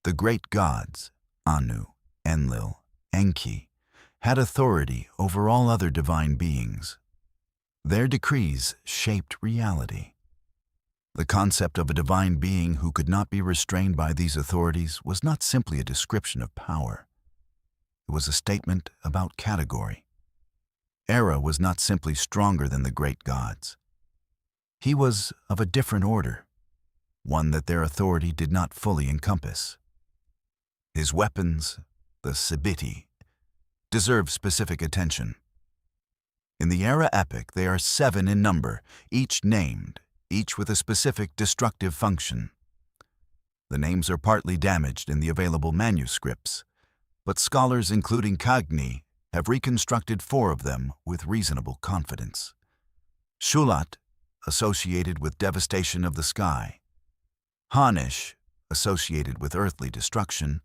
the great gods, Anu, Enlil, Enki, had authority over all other divine beings. Their decrees shaped reality. The concept of a divine being who could not be restrained by these authorities was not simply a description of power. It was a statement about category. Erra was not simply stronger than the great gods. He was of a different order, one that their authority did not fully encompass. His weapons, the Sibiti, deserve specific attention. In the Erra Epic, they are 7 in number, each named, each with a specific destructive function. The names are partly damaged in the available manuscripts, but scholars including Cagni have reconstructed 4 of them with reasonable confidence. Shulat, associated with devastation of the sky. Hanish, associated with earthly destruction.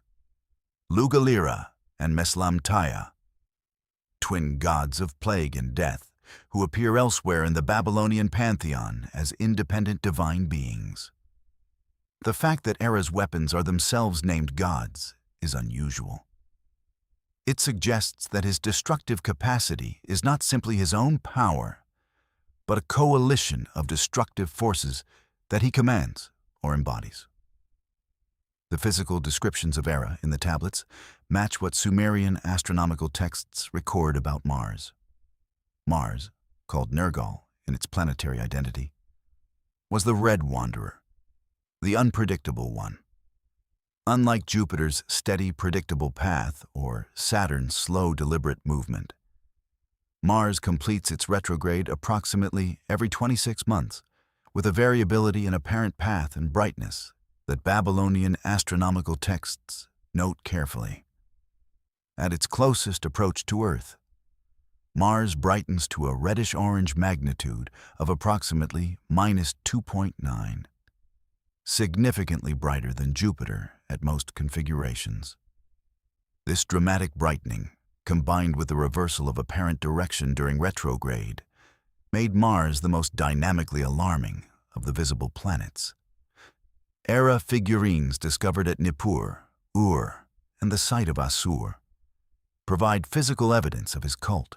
Lugalira and Meslamtaya, twin gods of plague and death, who appear elsewhere in the Babylonian pantheon as independent divine beings. The fact that Erra's weapons are themselves named gods is unusual. It suggests that his destructive capacity is not simply his own power, but a coalition of destructive forces that he commands or embodies. The physical descriptions of Erra in the tablets match what Sumerian astronomical texts record about Mars. Mars, called Nergal in its planetary identity, was the red wanderer, the unpredictable one. Unlike Jupiter's steady, predictable path or Saturn's slow, deliberate movement, Mars completes its retrograde approximately every 26 months, with a variability in apparent path and brightness that Babylonian astronomical texts note carefully. At its closest approach to Earth, Mars brightens to a reddish-orange magnitude of approximately -2.9, significantly brighter than Jupiter at most configurations. This dramatic brightening, combined with the reversal of apparent direction during retrograde, made Mars the most dynamically alarming of the visible planets. Erra figurines discovered at Nippur, Ur, and the site of Assur provide physical evidence of his cult.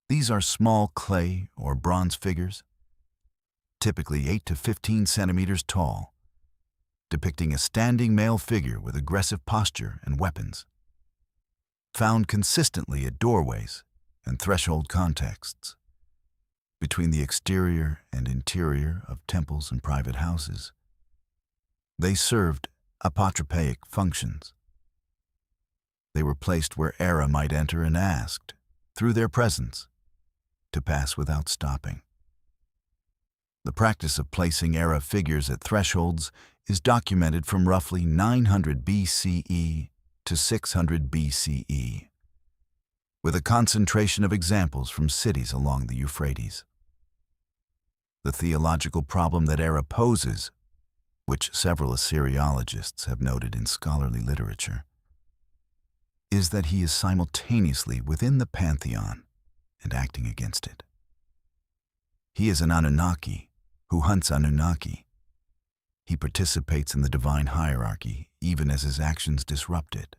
These are small clay or bronze figures, typically 8 to 15 centimeters tall, depicting a standing male figure with aggressive posture and weapons. found consistently at doorways and threshold contexts, between the exterior and interior of temples and private houses. They served apotropaic functions. They were placed where Erra might enter and asked, through their presence, to pass without stopping. The practice of placing Erra figures at thresholds is documented from roughly 900 BCE to 600 BCE, with a concentration of examples from cities along the Euphrates. The theological problem that Erra poses, which several Assyriologists have noted in scholarly literature, is that he is simultaneously within the pantheon and acting against it. He is an Anunnaki who hunts Anunnaki. He participates in the divine hierarchy even as his actions disrupt it.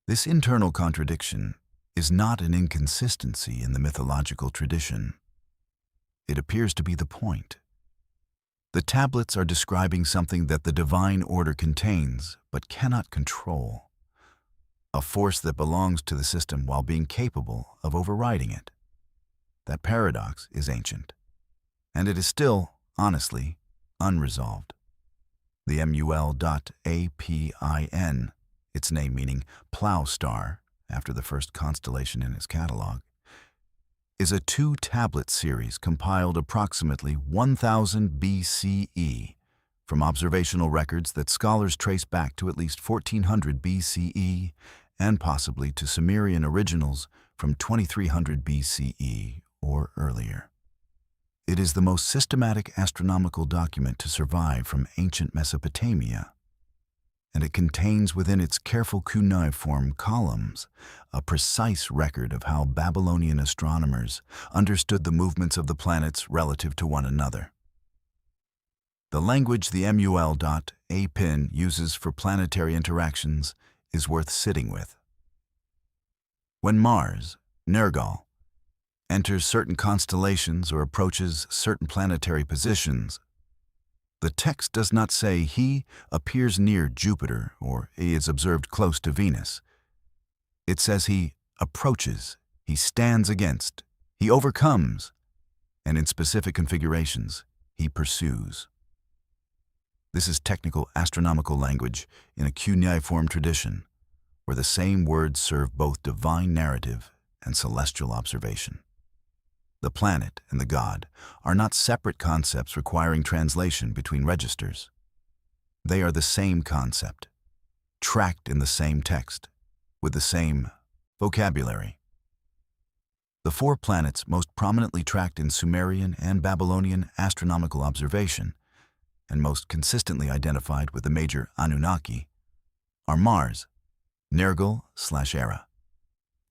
This internal contradiction is not an inconsistency in the mythological tradition. It appears to be the point. The tablets are describing something that the divine order contains but cannot control, a force that belongs to the system while being capable of overriding it. That paradox is ancient, and it is still, honestly, unresolved. The MUL.APIN, its name meaning plow star after the first constellation in his catalog, is a 2-tablet series compiled approximately 1000 BCE from observational records that scholars trace back to at least 1400 BCE and possibly to Sumerian originals from 2300 BCE or earlier. It is the most systematic astronomical document to survive from ancient Mesopotamia, and it contains within its careful cuneiform columns a precise record of how Babylonian astronomers understood the movements of the planets relative to one another. The language the MUL.APIN uses for planetary interactions is worth sitting with. When Mars, Nergal, enters certain constellations or approaches certain planetary positions, the text does not say he appears near Jupiter or he is observed close to Venus. It says he approaches, he stands against, he overcomes, and in specific configurations, he pursues. This is technical astronomical language in a cuneiform tradition, where the same words serve both divine narrative and celestial observation. The planet and the god are not separate concepts requiring translation between registers. They are the same concept, tracked in the same text, with the same vocabulary. The 4 planets most prominently tracked in Sumerian and Babylonian astronomical observation, and most consistently identified with the major Anunnaki, are Mars, Nergal/Erra,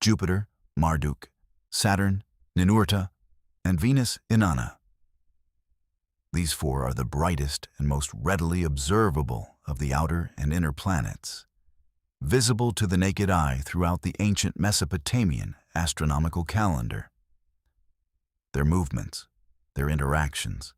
Jupiter, Marduk, Saturn, Ninurta, and Venus, Inanna. These 4 are the brightest and most readily observable of the outer and inner planets, visible to the naked eye throughout the ancient Mesopotamian astronomical calendar. Their movements, their interactions,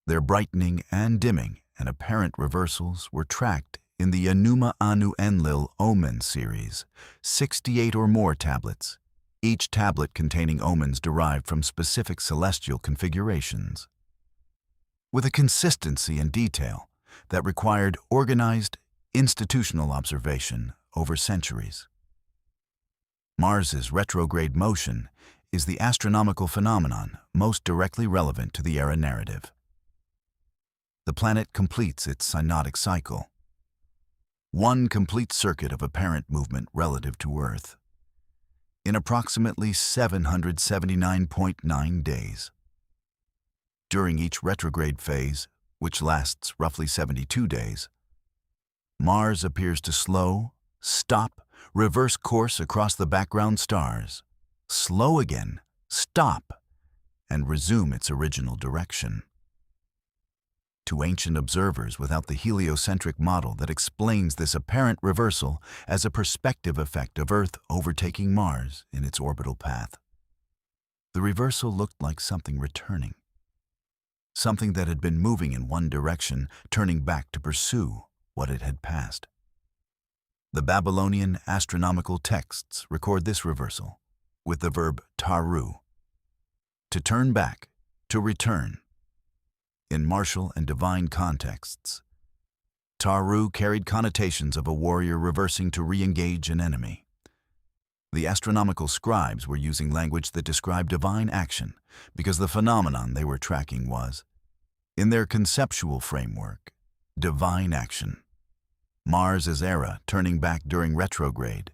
their brightening and dimming and apparent reversals were tracked in the Enuma Anu Enlil Omen series, 68 or more tablets, each tablet containing omens derived from specific celestial configurations, with a consistency and detail that required organized, institutional observation over centuries. Mars's retrograde motion is the astronomical phenomenon most directly relevant to the Erra narrative. The planet completes its synodic cycle, one complete circuit of apparent movement relative to Earth, in approximately 779.9 days. During each retrograde phase, which lasts roughly 72 days, Mars appears to slow, stop, reverse course across the background stars, slow again, stop, and resume its original direction. To ancient observers without the heliocentric model that explains this apparent reversal as a perspective effect of Earth overtaking Mars in its orbital path, the reversal looked like something returning, something that had been moving in one direction, turning back to pursue what it had passed. The Babylonian astronomical texts record this reversal with the verb taru, to turn back, to return. In martial and divine contexts, taru carried connotations of a warrior reversing to re-engage an enemy. The astronomical scribes were using language that described divine action because the phenomenon they were tracking was, in their conceptual framework, divine action. Mars as Erra turning back during retrograde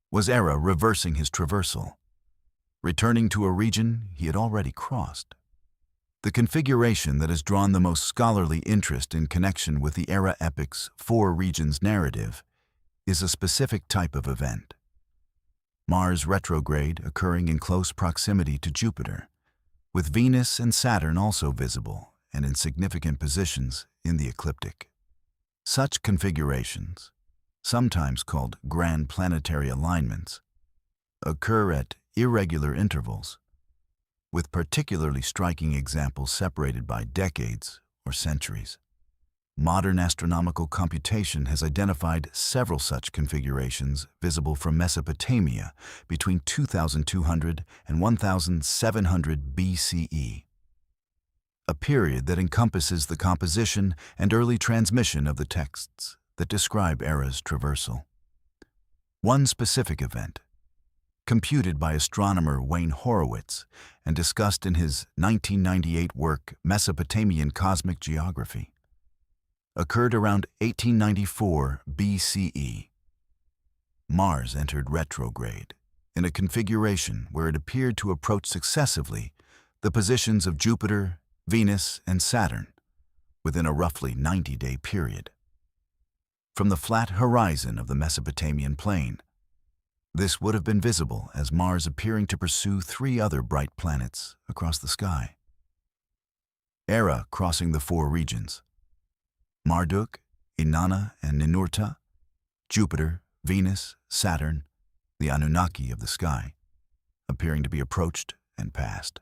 was Erra reversing his traversal, returning to a region he had already crossed. The configuration that has drawn the most scholarly interest in connection with the Erra Epic's four regions narrative is a specific type of event. Mars retrograde occurring in close proximity to Jupiter, with Venus and Saturn also visible and in significant positions in the ecliptic. Such configurations, sometimes called grand planetary alignments, occur at irregular intervals, with particularly striking examples separated by decades or centuries. Modern astronomical computation has identified several such configurations visible from Mesopotamia between 2200 and 1700 BCE, a period that encompasses the composition and early transmission of the texts that describe Erra's traversal. One specific event, computed by astronomer Wayne Horowitz and discussed in his 1998 work Mesopotamian Cosmic Geography, occurred around 1894 BCE. Mars entered retrograde in a configuration where it appeared to approach successively the positions of Jupiter, Venus, and Saturn within a roughly 90-day period. From the flat horizon of the Mesopotamian plain, this would have been visible as Mars appearing to pursue three other bright planets across the sky. Erra crossing the four regions: Marduk, Inanna, and Ninurta, Jupiter, Venus, Saturn, the Anunnaki of the sky, appearing to be approached and passed.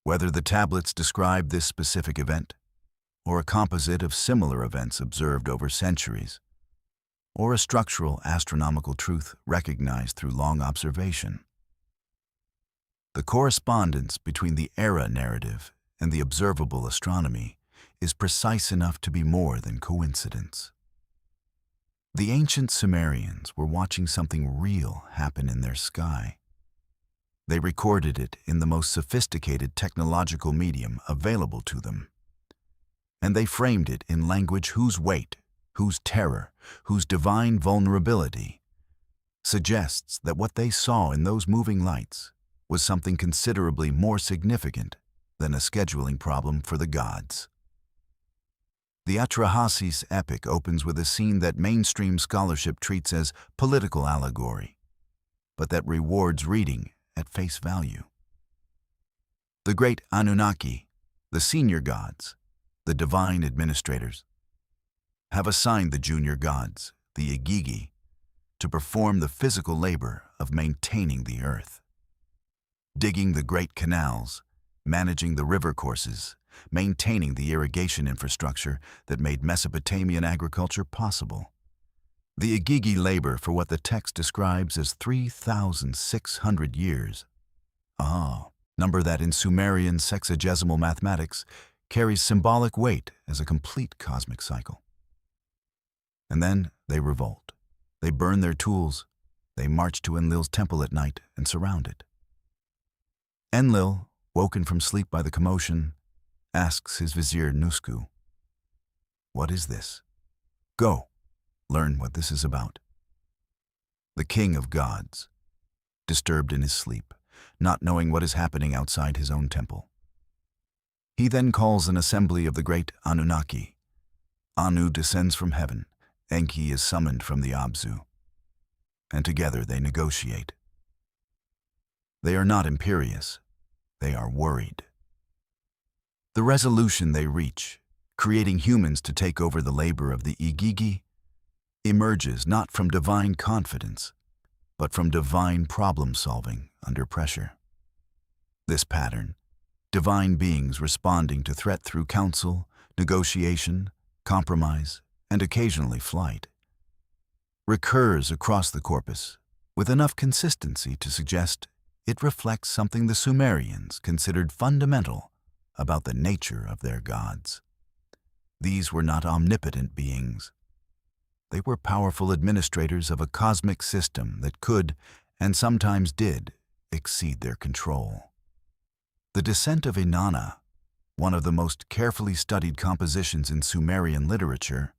Whether the tablets describe this specific event, or a composite of similar events observed over centuries, or a structural astronomical truth recognized through long observation, the correspondence between the Erra narrative and the observable astronomy is precise enough to be more than coincidence. The ancient Sumerians were watching something real happen in their sky. They recorded it in the most sophisticated technological medium available to them, and they framed it in language whose weight, whose terror, whose divine vulnerability suggests that what they saw in those moving lights was something considerably more significant than a scheduling problem for the gods. The Erra Epic opens with a scene that mainstream scholarship treats as political allegory, but that rewards reading at face value. The great Anunnaki, the senior gods, the divine administrators, have assigned the junior gods, the Igigi, to perform the physical labor of maintaining the earth, digging the great canals, managing the river courses, maintaining the irrigation infrastructure that made Mesopotamian agriculture possible. The Igigi labor for what the text describes as 3,600 years. Number that in Sumerian sexagesimal mathematics carries symbolic weight as a complete cosmic cycle. And then they revolt. They burn their tools. They march to Enlil's temple at night and surround it. Enlil, woken from sleep by the commotion, asks his vizier Nusku, "What is this? Go, learn what this is about." The king of gods, disturbed in his sleep, not knowing what is happening outside his own temple. He then calls an assembly of the great Anunnaki. Anu descends from heaven, Enki is summoned from the Abzu, and together they negotiate. They are not imperious, they are worried. The resolution they reach, creating humans to take over the labor of the Igigi, emerges not from divine confidence, but from divine problem-solving under pressure. This pattern, divine beings responding to threat through counsel, negotiation, compromise, and occasionally flight, recurs across the corpus with enough consistency to suggest it reflects something the Sumerians considered fundamental about the nature of their gods. These were not omnipotent beings. They were powerful administrators of a cosmic system that could, and sometimes did, exceed their control. The Descent of Inanna, one of the most carefully studied compositions in Sumerian literature,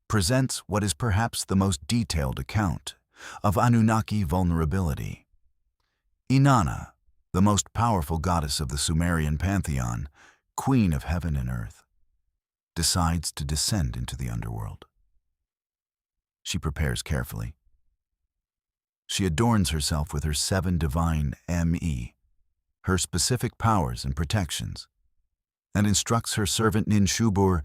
presents what is perhaps the most detailed account of Anunnaki vulnerability. Inanna, the most powerful goddess of the Sumerian pantheon, queen of heaven and earth, decides to descend into the underworld. She prepares carefully. She adorns herself with her 7 divine Me, her specific powers and protections, and instructs her servant Ninshubur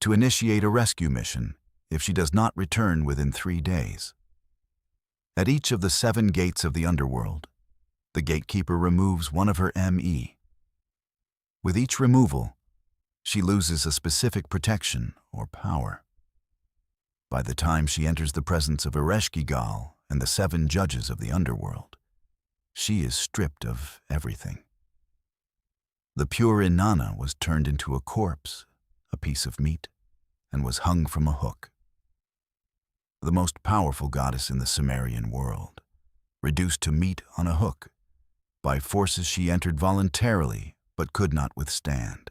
to initiate a rescue mission if she does not return within 3 days. At each of the 7 gates of the underworld, the gatekeeper removes one of her Me. With each removal, she loses a specific protection or power. By the time she enters the presence of Ereshkigal and the 7 judges of the underworld, she is stripped of everything. The pure Inanna was turned into a corpse, a piece of meat, and was hung from a hook. The most powerful goddess in the Sumerian world, reduced to meat on a hook, by forces she entered voluntarily but could not withstand.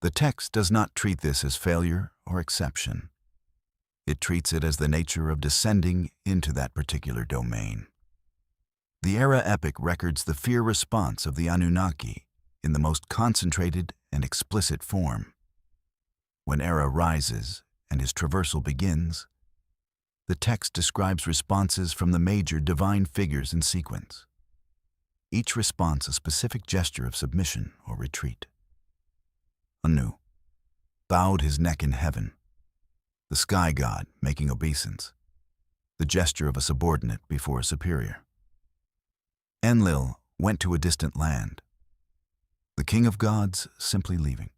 The text does not treat this as failure or exception. It treats it as the nature of descending into that particular domain. The Erra Epic records the fear response of the Anunnaki in the most concentrated and explicit form. When Erra rises and his traversal begins, the text describes responses from the major divine figures in sequence. Each response a specific gesture of submission or retreat. Anu bowed his neck in heaven, the sky god making obeisance, the gesture of a subordinate before a superior. Enlil went to a distant land, the king of gods simply leaving,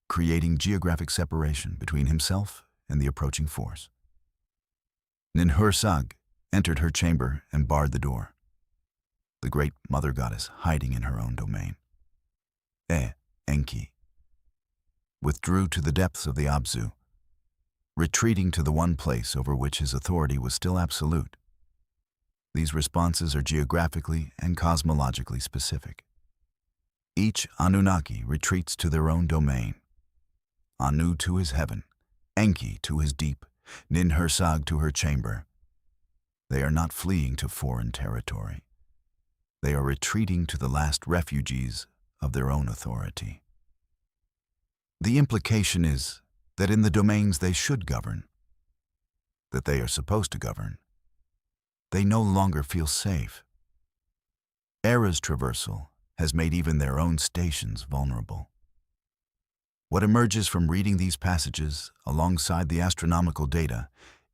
creating geographic separation between himself and the approaching force. Ninhursag entered her chamber and barred the door, the great mother goddess hiding in her own domain. Enki withdrew to the depths of the Abzu, retreating to the one place over which his authority was still absolute. These responses are geographically and cosmologically specific. Each Anunnaki retreats to their own domain. Anu to his heaven, Enki to his deep, Ninhursag to her chamber. They are not fleeing to foreign territory. They are retreating to the last refugees of their own authority. The implication is that in the domains they should govern, that they are supposed to govern, they no longer feel safe. Erra's traversal has made even their own stations vulnerable. What emerges from reading these passages alongside the astronomical data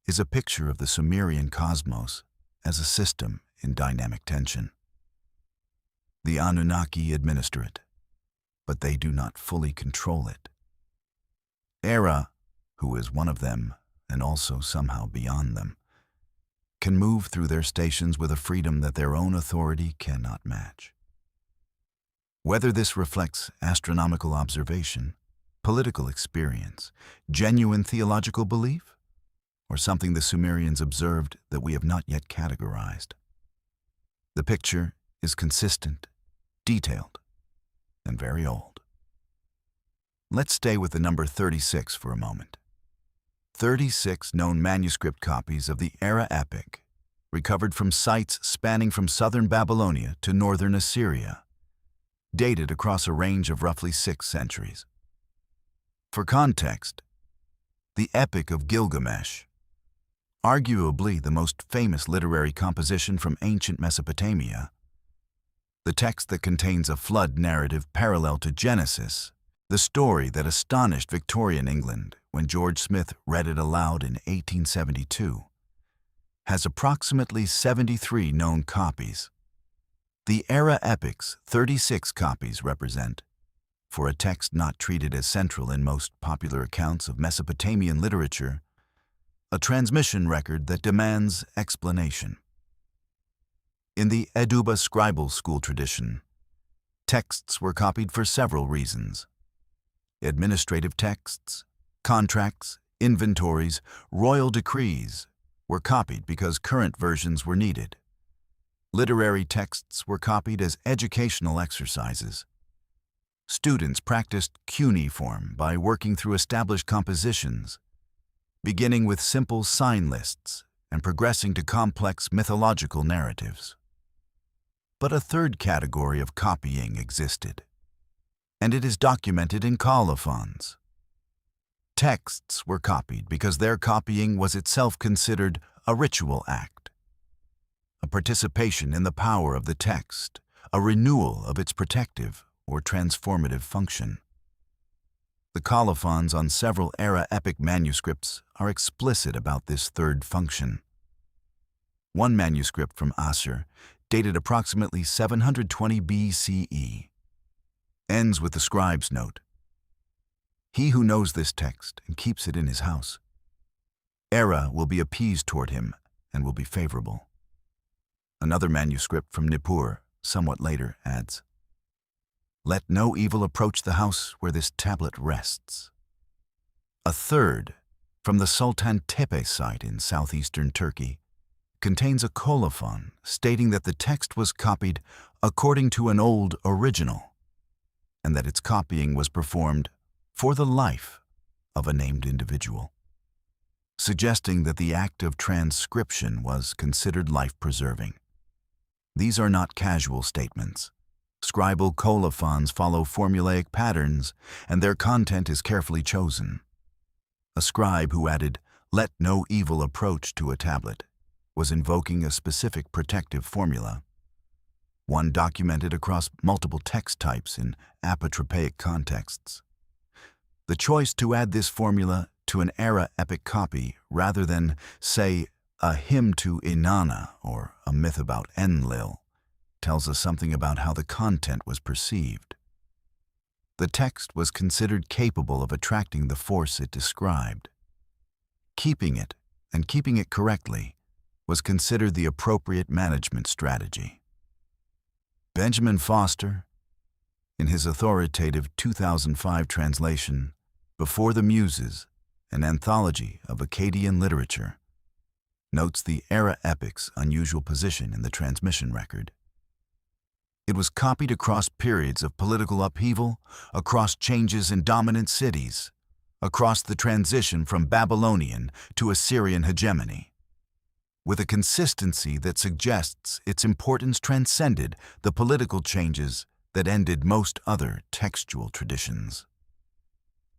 is a picture of the Sumerian cosmos as a system in dynamic tension. The Anunnaki administer it, but they do not fully control it. Erra, who is one of them and also somehow beyond them, can move through their stations with a freedom that their own authority cannot match. Whether this reflects astronomical observation, political experience, genuine theological belief, or something the Sumerians observed that we have not yet categorized, the picture is consistent, detailed, and very old. Let's stay with the number 36 for a moment. 36 known manuscript copies of the Erra Epic, recovered from sites spanning from southern Babylonia to northern Assyria, dated across a range of roughly 6 centuries. For context, the Epic of Gilgamesh, arguably the most famous literary composition from ancient Mesopotamia, the text that contains a flood narrative parallel to Genesis, the story that astonished Victorian England when George Smith read it aloud in 1872, has approximately 73 known copies. The Erra Epic's 36 copies represent, for a text not treated as central in most popular accounts of Mesopotamian literature, a transmission record that demands explanation. In the Eduba Scribal school tradition, texts were copied for several reasons. Administrative texts, contracts, inventories, royal decrees were copied because current versions were needed. Literary texts were copied as educational exercises. Students practiced cuneiform by working through established compositions, beginning with simple sign lists and progressing to complex mythological narratives. But a third category of copying existed, and it is documented in colophons. Texts were copied because their copying was itself considered a ritual act, a participation in the power of the text, a renewal of its protective or transformative function. The colophons on several Erra Epic manuscripts are explicit about this third function. One manuscript from Assur, dated approximately 720 BCE, ends with the scribe's note, "He who knows this text and keeps it in his house, Erra will be appeased toward him and will be favorable." Another manuscript from Nippur, somewhat later, adds, "Let no evil approach the house where this tablet rests." A third, from the Sultan Tepe site in southeastern Turkey, contains a colophon stating that the text was copied according to an old original, and that its copying was performed for the life of a named individual, suggesting that the act of transcription was considered life-preserving. These are not casual statements. Scribal colophons follow formulaic patterns, and their content is carefully chosen. A scribe who added, "Let no evil approach" to a tablet was invoking a specific protective formula, one documented across multiple text types in apotropaic contexts. The choice to add this formula to an Erra Epic copy rather than, say, a hymn to Inanna or a myth about Enlil tells us something about how the content was perceived. The text was considered capable of attracting the force it described. Keeping it, and keeping it correctly, was considered the appropriate management strategy. Benjamin Foster, in his authoritative 2005 translation, Before the Muses, an anthology of Akkadian literature, notes the Erra Epic's unusual position in the transmission record. It was copied across periods of political upheaval, across changes in dominant cities, across the transition from Babylonian to Assyrian hegemony, with a consistency that suggests its importance transcended the political changes that ended most other textual traditions.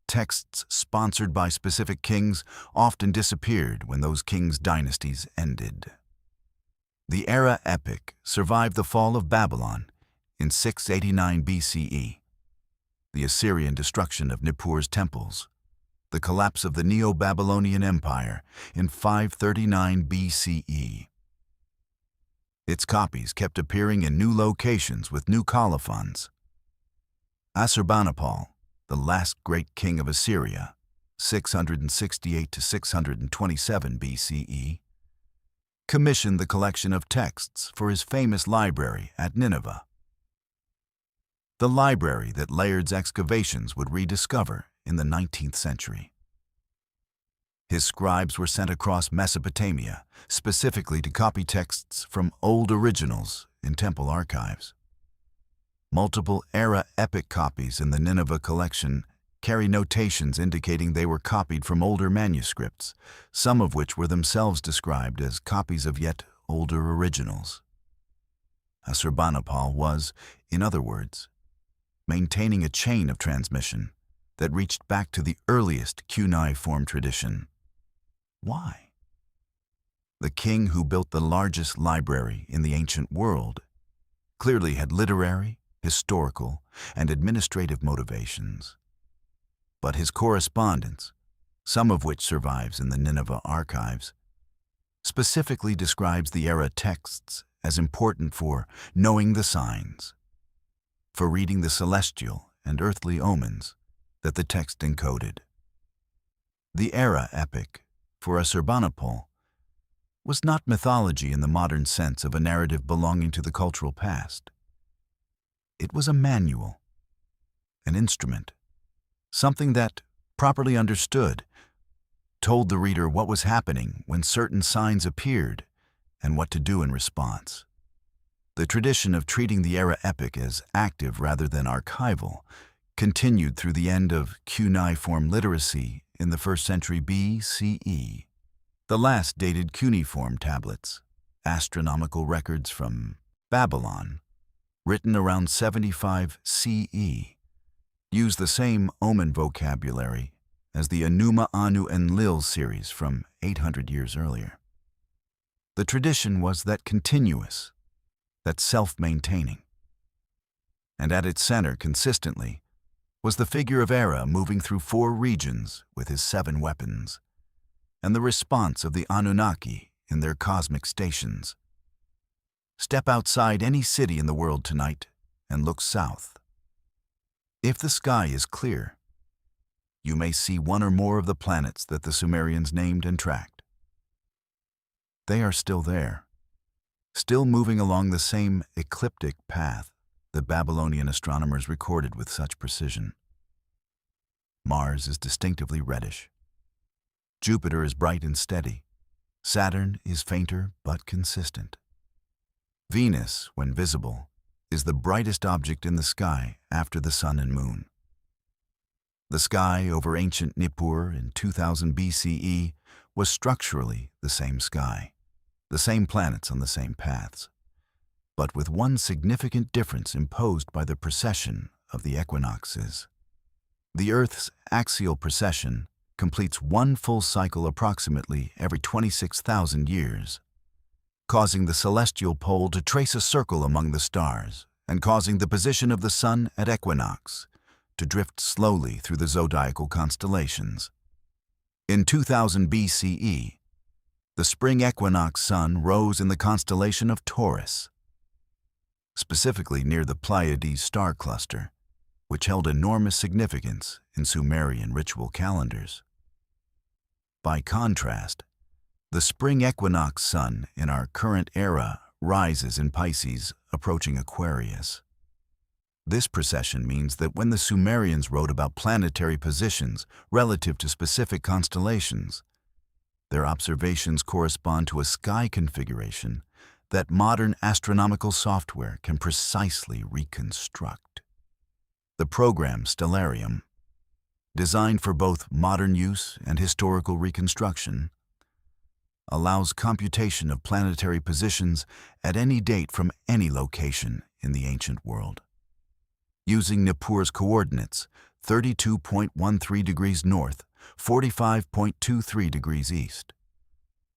Texts sponsored by specific kings often disappeared when those kings' dynasties ended. The Erra Epic survived the fall of Babylon in 689 BCE, the Assyrian destruction of Nippur's temples, the collapse of the Neo-Babylonian Empire in 539 BCE. Its copies kept appearing in new locations with new colophons. Assurbanipal, the last great king of Assyria, 668 to 627 BCE, commissioned the collection of texts for his famous library at Nineveh. The library that Layard's excavations would rediscover in the 19th century. His scribes were sent across Mesopotamia, specifically to copy texts from old originals in temple archives. Multiple Erra Epic copies in the Nineveh collection carry notations indicating they were copied from older manuscripts, some of which were themselves described as copies of yet older originals. Assurbanipal was, in other words, maintaining a chain of transmission that reached back to the earliest cuneiform tradition. Why? The king who built the largest library in the ancient world clearly had literary, historical, and administrative motivations. But his correspondence, some of which survives in the Nineveh archives, specifically describes the Erra texts as important for knowing the signs, for reading the celestial and earthly omens that the text encoded. The Erra Epic for a Scribal, was not mythology in the modern sense of a narrative belonging to the cultural past. It was a manual, an instrument, something that, properly understood, told the reader what was happening when certain signs appeared and what to do in response. The tradition of treating the Erra Epic as active rather than archival continued through the end of cuneiform literacy in the 1st century BCE. The last dated cuneiform tablets, astronomical records from Babylon, written around 75 CE, use the same omen vocabulary as the Enuma Anu Enlil series from 800 years earlier. The tradition was that continuous, that self-maintaining. And at its center, consistently, was the figure of Erra moving through 4 regions with his 7 weapons, and the response of the Anunnaki in their cosmic stations. Step outside any city in the world tonight and look south. If the sky is clear, you may see one or more of the planets that the Sumerians named and tracked. They are still there, still moving along the same ecliptic path that Babylonian astronomers recorded with such precision. Mars is distinctively reddish. Jupiter is bright and steady. Saturn is fainter but consistent. Venus, when visible, is the brightest object in the sky after the sun and moon. The sky over ancient Nippur in 2000 BCE was structurally the same sky, the same planets on the same paths, but with one significant difference imposed by the precession of the equinoxes. The Earth's axial precession completes one full cycle approximately every 26,000 years, causing the celestial pole to trace a circle among the stars and causing the position of the sun at equinox to drift slowly through the zodiacal constellations. In 2000 BCE, the spring equinox sun rose in the constellation of Taurus, specifically near the Pleiades star cluster, which held enormous significance in Sumerian ritual calendars. By contrast, the spring equinox sun in our current era rises in Pisces, approaching Aquarius. This precession means that when the Sumerians wrote about planetary positions relative to specific constellations, their observations correspond to a sky configuration that modern astronomical software can precisely reconstruct. The program Stellarium, designed for both modern use and historical reconstruction, allows computation of planetary positions at any date from any location in the ancient world. Using Nippur's coordinates, 32.13 degrees north, 45.23 degrees east,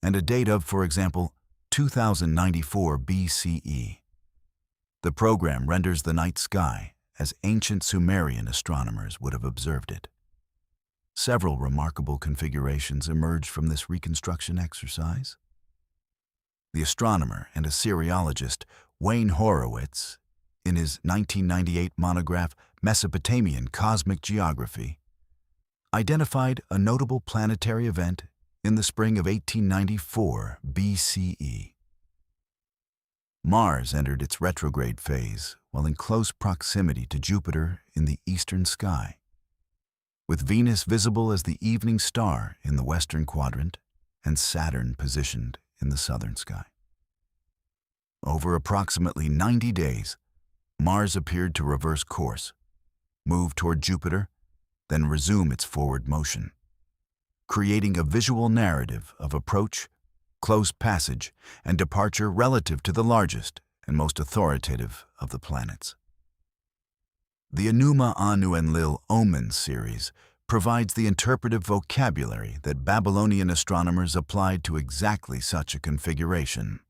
and a date of, for example, 2094 BCE. The program renders the night sky as ancient Sumerian astronomers would have observed it. Several remarkable configurations emerged from this reconstruction exercise. The astronomer and Assyriologist Wayne Horowitz, in his 1998 monograph Mesopotamian Cosmic Geography, identified a notable planetary event in the spring of 1894 BCE. Mars entered its retrograde phase while in close proximity to Jupiter in the eastern sky, with Venus visible as the evening star in the western quadrant and Saturn positioned in the southern sky. Over approximately 90 days, Mars appeared to reverse course, move toward Jupiter, then resume its forward motion, creating a visual narrative of approach, close passage, and departure relative to the largest and most authoritative of the planets. The Enuma Anu Enlil Omens series provides the interpretive vocabulary that Babylonian astronomers applied to exactly such a configuration.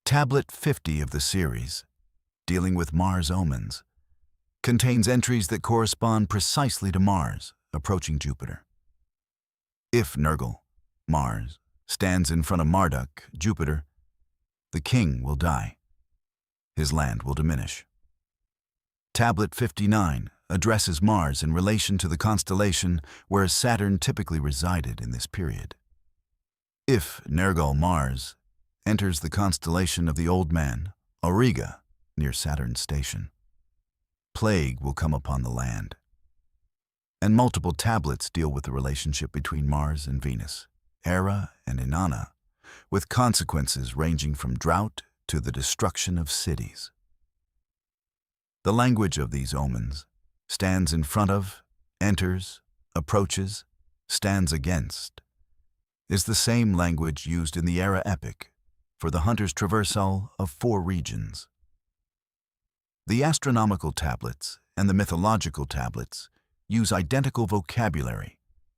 Tablet 50 of the series, dealing with Mars omens, contains entries that correspond precisely to Mars approaching Jupiter. If Nergal, Mars, stands in front of Marduk, Jupiter, the king will die. His land will diminish. Tablet 59 addresses Mars in relation to the constellation where Saturn typically resided in this period. If Nergal Mars enters the constellation of the Old Man, Auriga, near Saturn's station, plague will come upon the land. And multiple tablets deal with the relationship between Mars and Venus, Erra and Inanna, with consequences ranging from drought to the destruction of cities. The language of these omens stands in front of, enters, approaches, stands against, is the same language used in the Erra Epic for the hunter's traversal of 4 regions. The astronomical tablets and the mythological tablets use identical vocabulary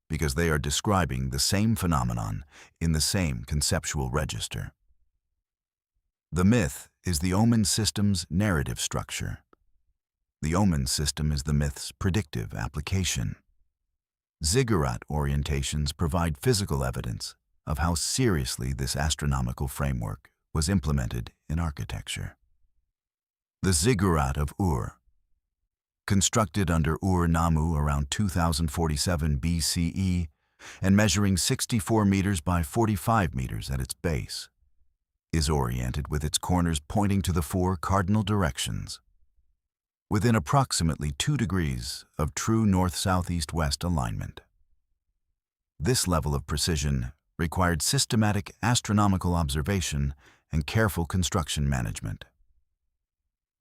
because they are describing the same phenomenon in the same conceptual register. The myth is the omen system's narrative structure. The omen system is the myth's predictive application. Ziggurat orientations provide physical evidence of how seriously this astronomical framework was implemented in architecture. The Ziggurat of Ur, constructed under Ur-Nammu around 2047 BCE and measuring 64 meters by 45 meters at its base, is oriented with its corners pointing to the 4 cardinal directions, within approximately 2 degrees of true north-south-east-west alignment. This level of precision required systematic astronomical observation and careful construction management.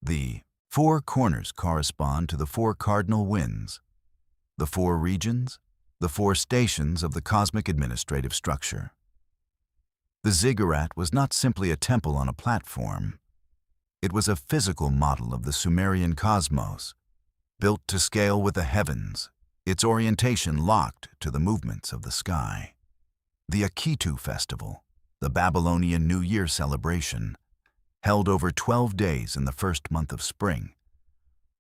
The 4 corners correspond to the 4 cardinal winds, the 4 regions, the 4 stations of the cosmic administrative structure. The ziggurat was not simply a temple on a platform. It was a physical model of the Sumerian cosmos, built to scale with the heavens, its orientation locked to the movements of the sky. The Akitu festival, the Babylonian New Year celebration, held over 12 days in the first month of spring,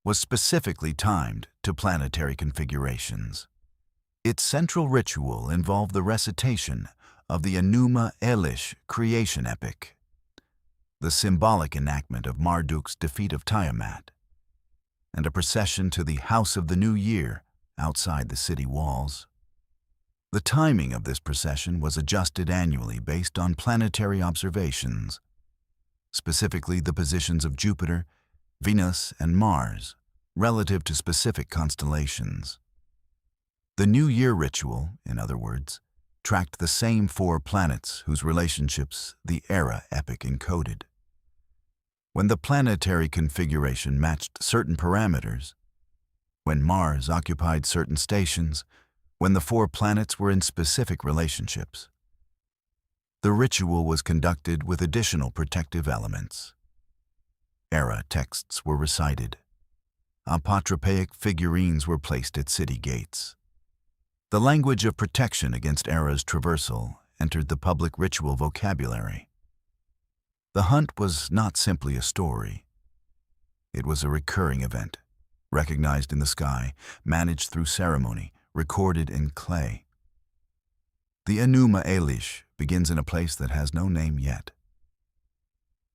was specifically timed to planetary configurations. Its central ritual involved the recitation of the Enuma Elish creation epic, the symbolic enactment of Marduk's defeat of Tiamat, and a procession to the House of the New Year outside the city walls. The timing of this procession was adjusted annually based on planetary observations, specifically the positions of Jupiter, Venus, and Mars relative to specific constellations. The New Year ritual, in other words, tracked the same 4 planets whose relationships the Erra Epic encoded. When the planetary configuration matched certain parameters, when Mars occupied certain stations, when the 4 planets were in specific relationships, the ritual was conducted with additional protective elements. Erra texts were recited. Apotropaic figurines were placed at city gates. The language of protection against Erra's traversal entered the public ritual vocabulary. The hunt was not simply a story. It was a recurring event, recognized in the sky, managed through ceremony, recorded in clay. The Enuma Elish begins in a place that has no name yet.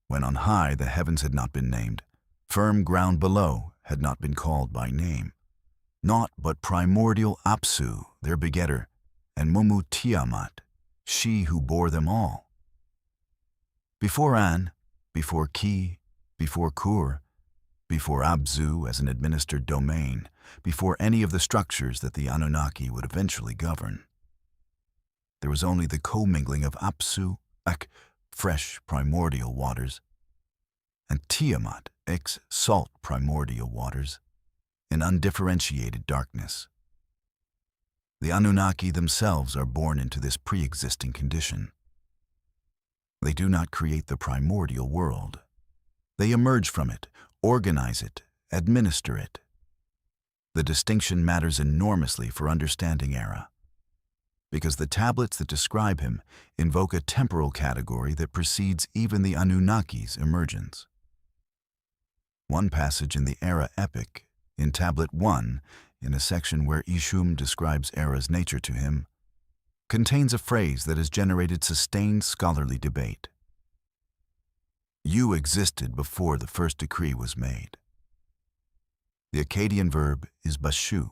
When on high the heavens had not been named, firm ground below had not been called by name. Naught but primordial Apsu, their begetter, and Mumu Tiamat, she who bore them all. Before An, before Ki, before Kur, before Abzu as an administered domain, before any of the structures that the Anunnaki would eventually govern, there was only the commingling of Apsu, fresh primordial waters, and Tiamat, salt primordial waters, in undifferentiated darkness. The Anunnaki themselves are born into this pre-existing condition. They do not create the primordial world. They emerge from it, organize it, administer it. The distinction matters enormously for understanding Erra, because the tablets that describe him invoke a temporal category that precedes even the Anunnaki's emergence. One passage in the Erra Epic, in Tablet 1, in a section where Ishum describes Erra's nature to him, contains a phrase that has generated sustained scholarly debate. You existed before the first decree was made. The Akkadian verb is bashu,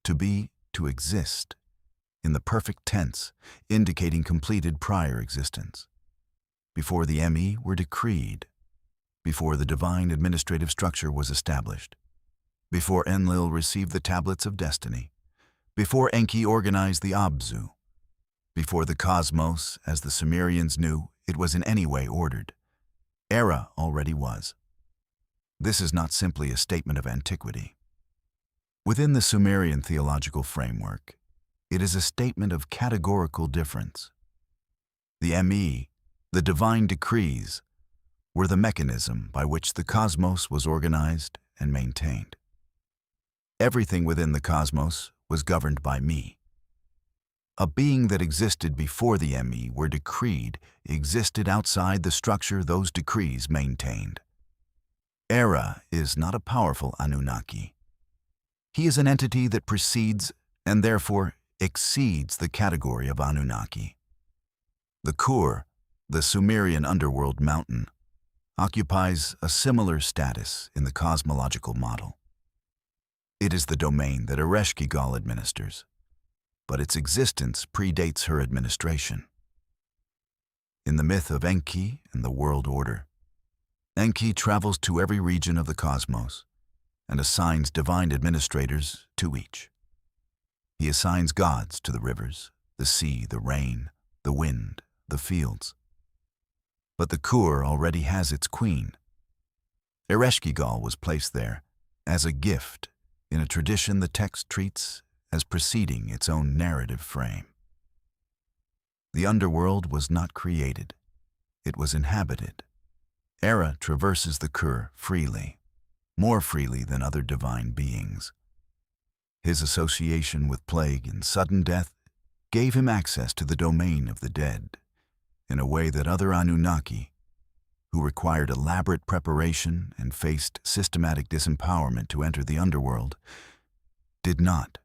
to be, to exist, in the perfect tense, indicating completed prior existence. Before the me were decreed, before the divine administrative structure was established, before Enlil received the tablets of destiny, before Enki organized the Abzu, before the cosmos, as the Sumerians knew, it was in any way ordered. Erra already was. This is not simply a statement of antiquity. Within the Sumerian theological framework, it is a statement of categorical difference. The me, the divine decrees, were the mechanism by which the cosmos was organized and maintained. Everything within the cosmos was governed by me. A being that existed before the me were decreed existed outside the structure those decrees maintained. Erra is not a powerful Anunnaki. He is an entity that precedes and therefore exceeds the category of Anunnaki. The Kur, the Sumerian underworld mountain, occupies a similar status in the cosmological model. It is the domain that Ereshkigal administers, but its existence predates her administration. In the myth of Enki and the world order, Enki travels to every region of the cosmos and assigns divine administrators to each. He assigns gods to the rivers, the sea, the rain, the wind, the fields. But the Kur already has its queen. Ereshkigal was placed there as a gift in a tradition the text treats as preceding its own narrative frame. The underworld was not created. It was inhabited. Erra traverses the Kur freely, more freely than other divine beings. His association with plague and sudden death gave him access to the domain of the dead in a way that other Anunnaki, who required elaborate preparation and faced systematic disempowerment to enter the underworld, did not.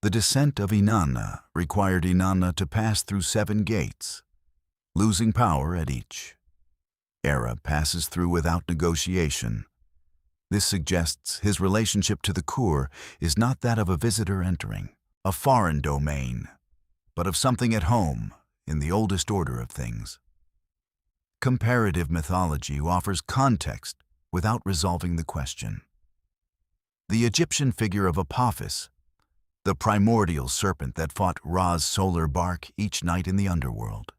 The descent of Inanna required Inanna to pass through 7 gates, losing power at each. Erra passes through without negotiation. This suggests his relationship to the Kur is not that of a visitor entering a foreign domain, but of something at home in the oldest order of things. Comparative mythology offers context without resolving the question. The Egyptian figure of Apophis, the primordial serpent that fought Ra's solar bark each night in the underworld,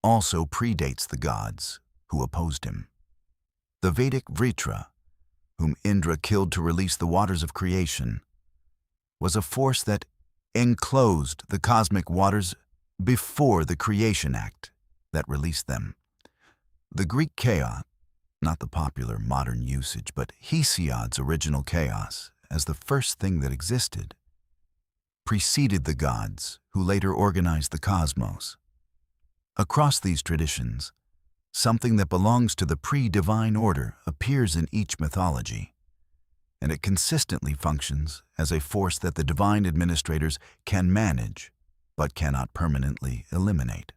also predates the gods who opposed him. The Vedic Vritra, whom Indra killed to release the waters of creation, was a force that enclosed the cosmic waters before the creation act that released them. The Greek chaos, not the popular modern usage, but Hesiod's original chaos as the first thing that existed, preceded the gods who later organized the cosmos. Across these traditions, something that belongs to the pre-divine order appears in each mythology, and it consistently functions as a force that the divine administrators can manage, but cannot permanently eliminate.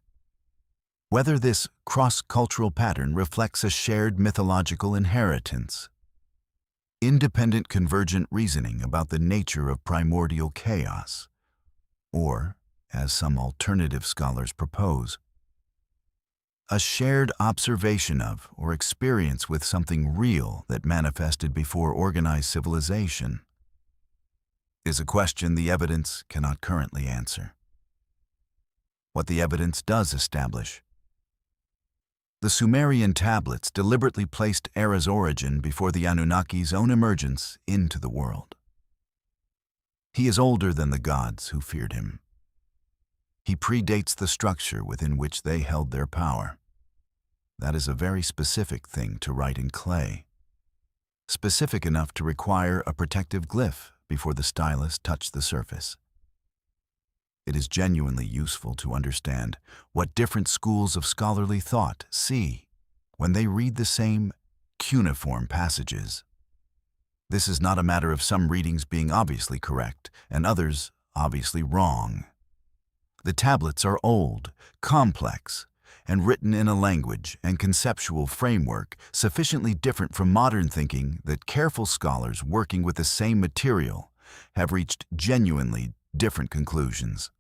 Whether this cross-cultural pattern reflects a shared mythological inheritance, independent convergent reasoning about the nature of primordial chaos, or, as some alternative scholars propose, a shared observation of or experience with something real that manifested before organized civilization, is a question the evidence cannot currently answer. What the evidence does establish: the Sumerian tablets deliberately placed Erra's origin before the Anunnaki's own emergence into the world. He is older than the gods who feared him. He predates the structure within which they held their power. That is a very specific thing to write in clay, specific enough to require a protective glyph before the stylus touched the surface. It is genuinely useful to understand what different schools of scholarly thought see when they read the same cuneiform passages. This is not a matter of some readings being obviously correct and others obviously wrong. The tablets are old, complex, and written in a language and conceptual framework sufficiently different from modern thinking that careful scholars working with the same material have reached genuinely different conclusions.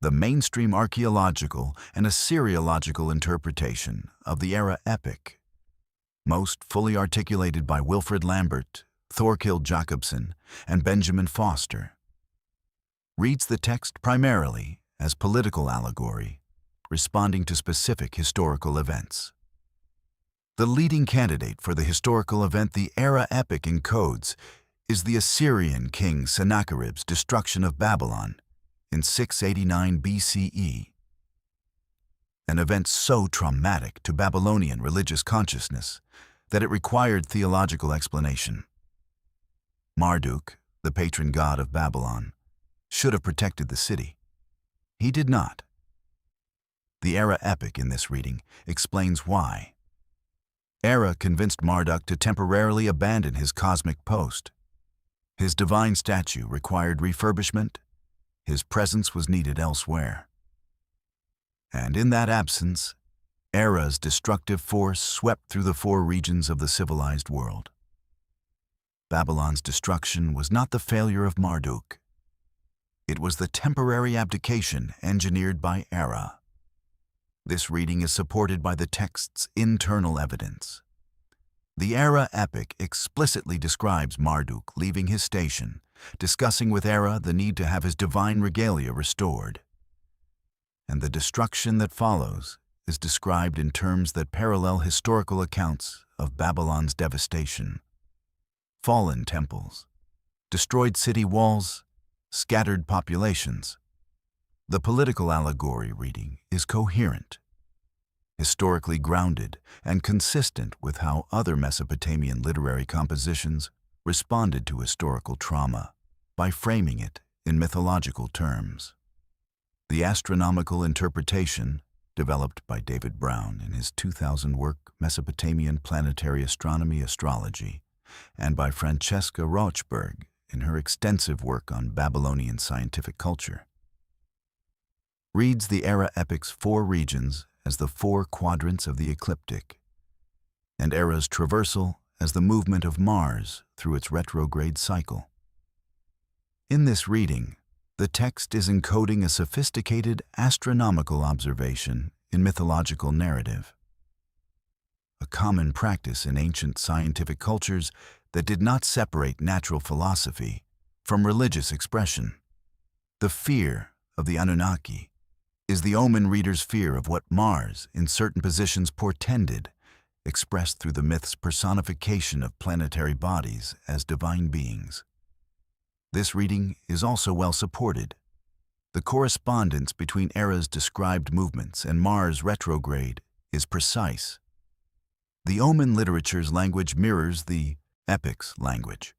The mainstream archaeological and Assyriological interpretation of the Erra Epic, most fully articulated by Wilfrid Lambert, Thorkild Jacobsen, and Benjamin Foster, reads the text primarily as political allegory, responding to specific historical events. The leading candidate for the historical event the Erra Epic encodes is the Assyrian king Sennacherib's destruction of Babylon in 689 BCE, an event so traumatic to Babylonian religious consciousness that it required theological explanation. Marduk, the patron god of Babylon, should have protected the city. He did not. The Erra Epic in this reading explains why. Erra convinced Marduk to temporarily abandon his cosmic post. His divine statue required refurbishment. His presence was needed elsewhere. And in that absence, Erra's destructive force swept through the four regions of the civilized world. Babylon's destruction was not the failure of Marduk. It was the temporary abdication engineered by Erra. This reading is supported by the text's internal evidence. The Erra Epic explicitly describes Marduk leaving his station, discussing with Erra the need to have his divine regalia restored. And the destruction that follows is described in terms that parallel historical accounts of Babylon's devastation. Fallen temples, destroyed city walls, scattered populations. The political allegory reading is coherent, historically grounded, and consistent with how other Mesopotamian literary compositions responded to historical trauma by framing it in mythological terms. The astronomical interpretation, developed by David Brown in his 2000 work Mesopotamian Planetary Astronomy Astrology, and by Francesca Rochberg in her extensive work on Babylonian scientific culture, reads the Erra Epic's four regions as the four quadrants of the ecliptic, and Erra's traversal as the movement of Mars through its retrograde cycle. In this reading, the text is encoding a sophisticated astronomical observation in mythological narrative, a common practice in ancient scientific cultures that did not separate natural philosophy from religious expression. The fear of the Anunnaki is the omen reader's fear of what Mars, in certain positions, portended, expressed through the myth's personification of planetary bodies as divine beings. This reading is also well supported. The correspondence between Erra's described movements and Mars' retrograde is precise. The omen literature's language mirrors the epic's language.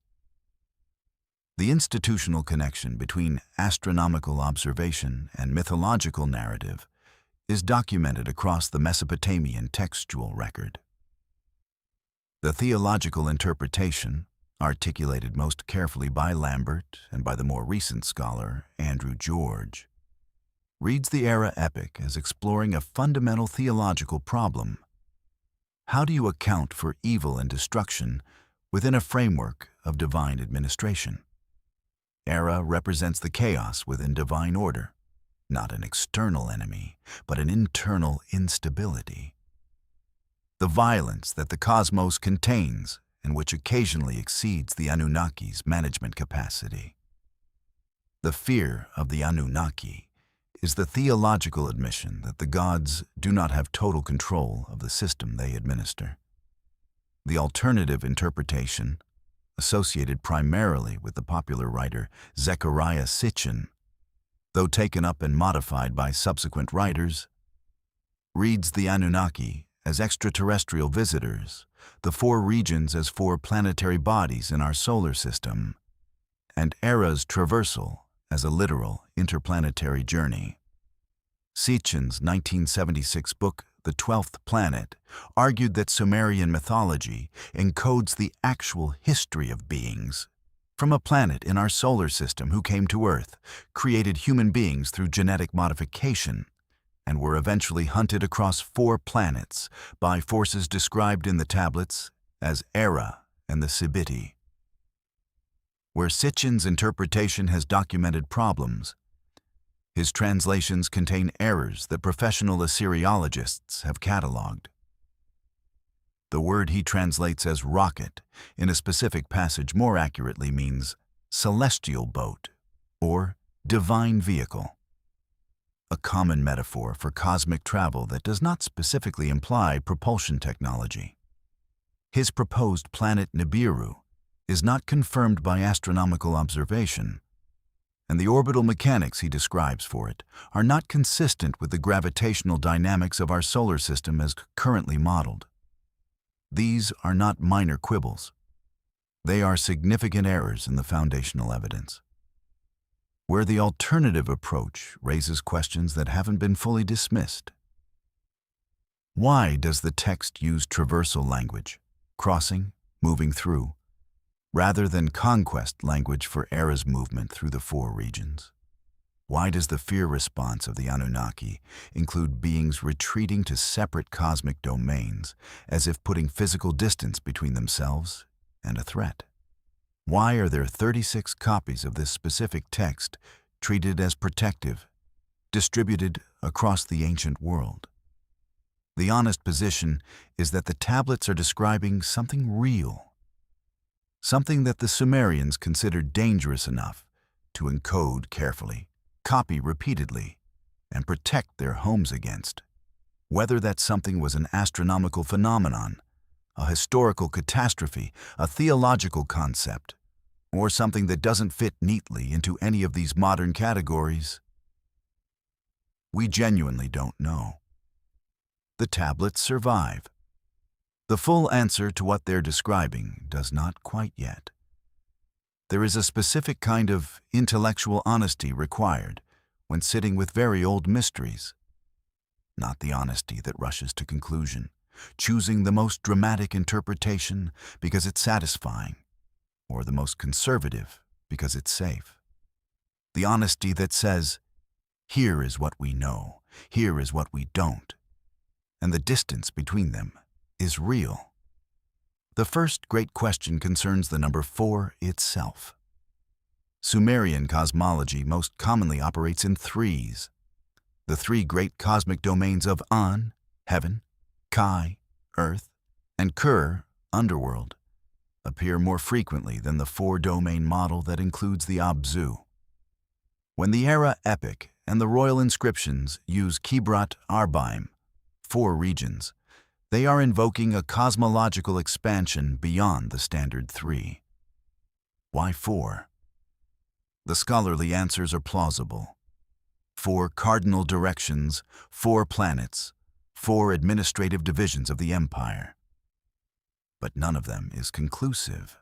The institutional connection between astronomical observation and mythological narrative is documented across the Mesopotamian textual record. The theological interpretation, articulated most carefully by Lambert and by the more recent scholar Andrew George, reads the Erra Epic as exploring a fundamental theological problem. How do you account for evil and destruction within a framework of divine administration? Erra represents the chaos within divine order, not an external enemy, but an internal instability. The violence that the cosmos contains and which occasionally exceeds the Anunnaki's management capacity. The fear of the Anunnaki is the theological admission that the gods do not have total control of the system they administer. The alternative interpretation, associated primarily with the popular writer Zecharia Sitchin, though taken up and modified by subsequent writers, reads the Anunnaki as extraterrestrial visitors, the four regions as four planetary bodies in our solar system, and Erra's traversal as a literal interplanetary journey. Sitchin's 1976 book, The 12th Planet, argued that Sumerian mythology encodes the actual history of beings from a planet in our solar system who came to Earth, created human beings through genetic modification, and were eventually hunted across 4 planets by forces described in the tablets as Erra and the Sibiti. Where Sitchin's interpretation has documented problems, his translations contain errors that professional Assyriologists have catalogued. The word he translates as rocket in a specific passage more accurately means celestial boat or divine vehicle, a common metaphor for cosmic travel that does not specifically imply propulsion technology. His proposed planet Nibiru is not confirmed by astronomical observation, and the orbital mechanics he describes for it are not consistent with the gravitational dynamics of our solar system as currently modeled. These are not minor quibbles. They are significant errors in the foundational evidence, where the alternative approach raises questions that haven't been fully dismissed. Why does the text use traversal language, crossing, moving through, rather than conquest language for Erra's movement through the 4 regions? Why does the fear response of the Anunnaki include beings retreating to separate cosmic domains, as if putting physical distance between themselves and a threat? Why are there 36 copies of this specific text treated as protective, distributed across the ancient world? The honest position is that the tablets are describing something real, something that the Sumerians considered dangerous enough to encode carefully, copy repeatedly, and protect their homes against. Whether that something was an astronomical phenomenon, a historical catastrophe, a theological concept, or something that doesn't fit neatly into any of these modern categories, we genuinely don't know. The tablets survive. The full answer to what they're describing does not quite yet. There is a specific kind of intellectual honesty required when sitting with very old mysteries. Not the honesty that rushes to conclusion, choosing the most dramatic interpretation because it's satisfying, or the most conservative because it's safe. The honesty that says, here is what we know, here is what we don't, and the distance between them is real. The first great question concerns the number 4 itself. Sumerian cosmology most commonly operates in 3s. The 3 great cosmic domains of An, heaven, Kai, earth, and Kur, underworld, appear more frequently than the 4-domain model that includes the Abzu. When the Erra Epic and the royal inscriptions use Kibrat Arbaim, 4 regions, they are invoking a cosmological expansion beyond the standard 3. Why 4? The scholarly answers are plausible. 4 cardinal directions, 4 planets, 4 administrative divisions of the empire. But none of them is conclusive.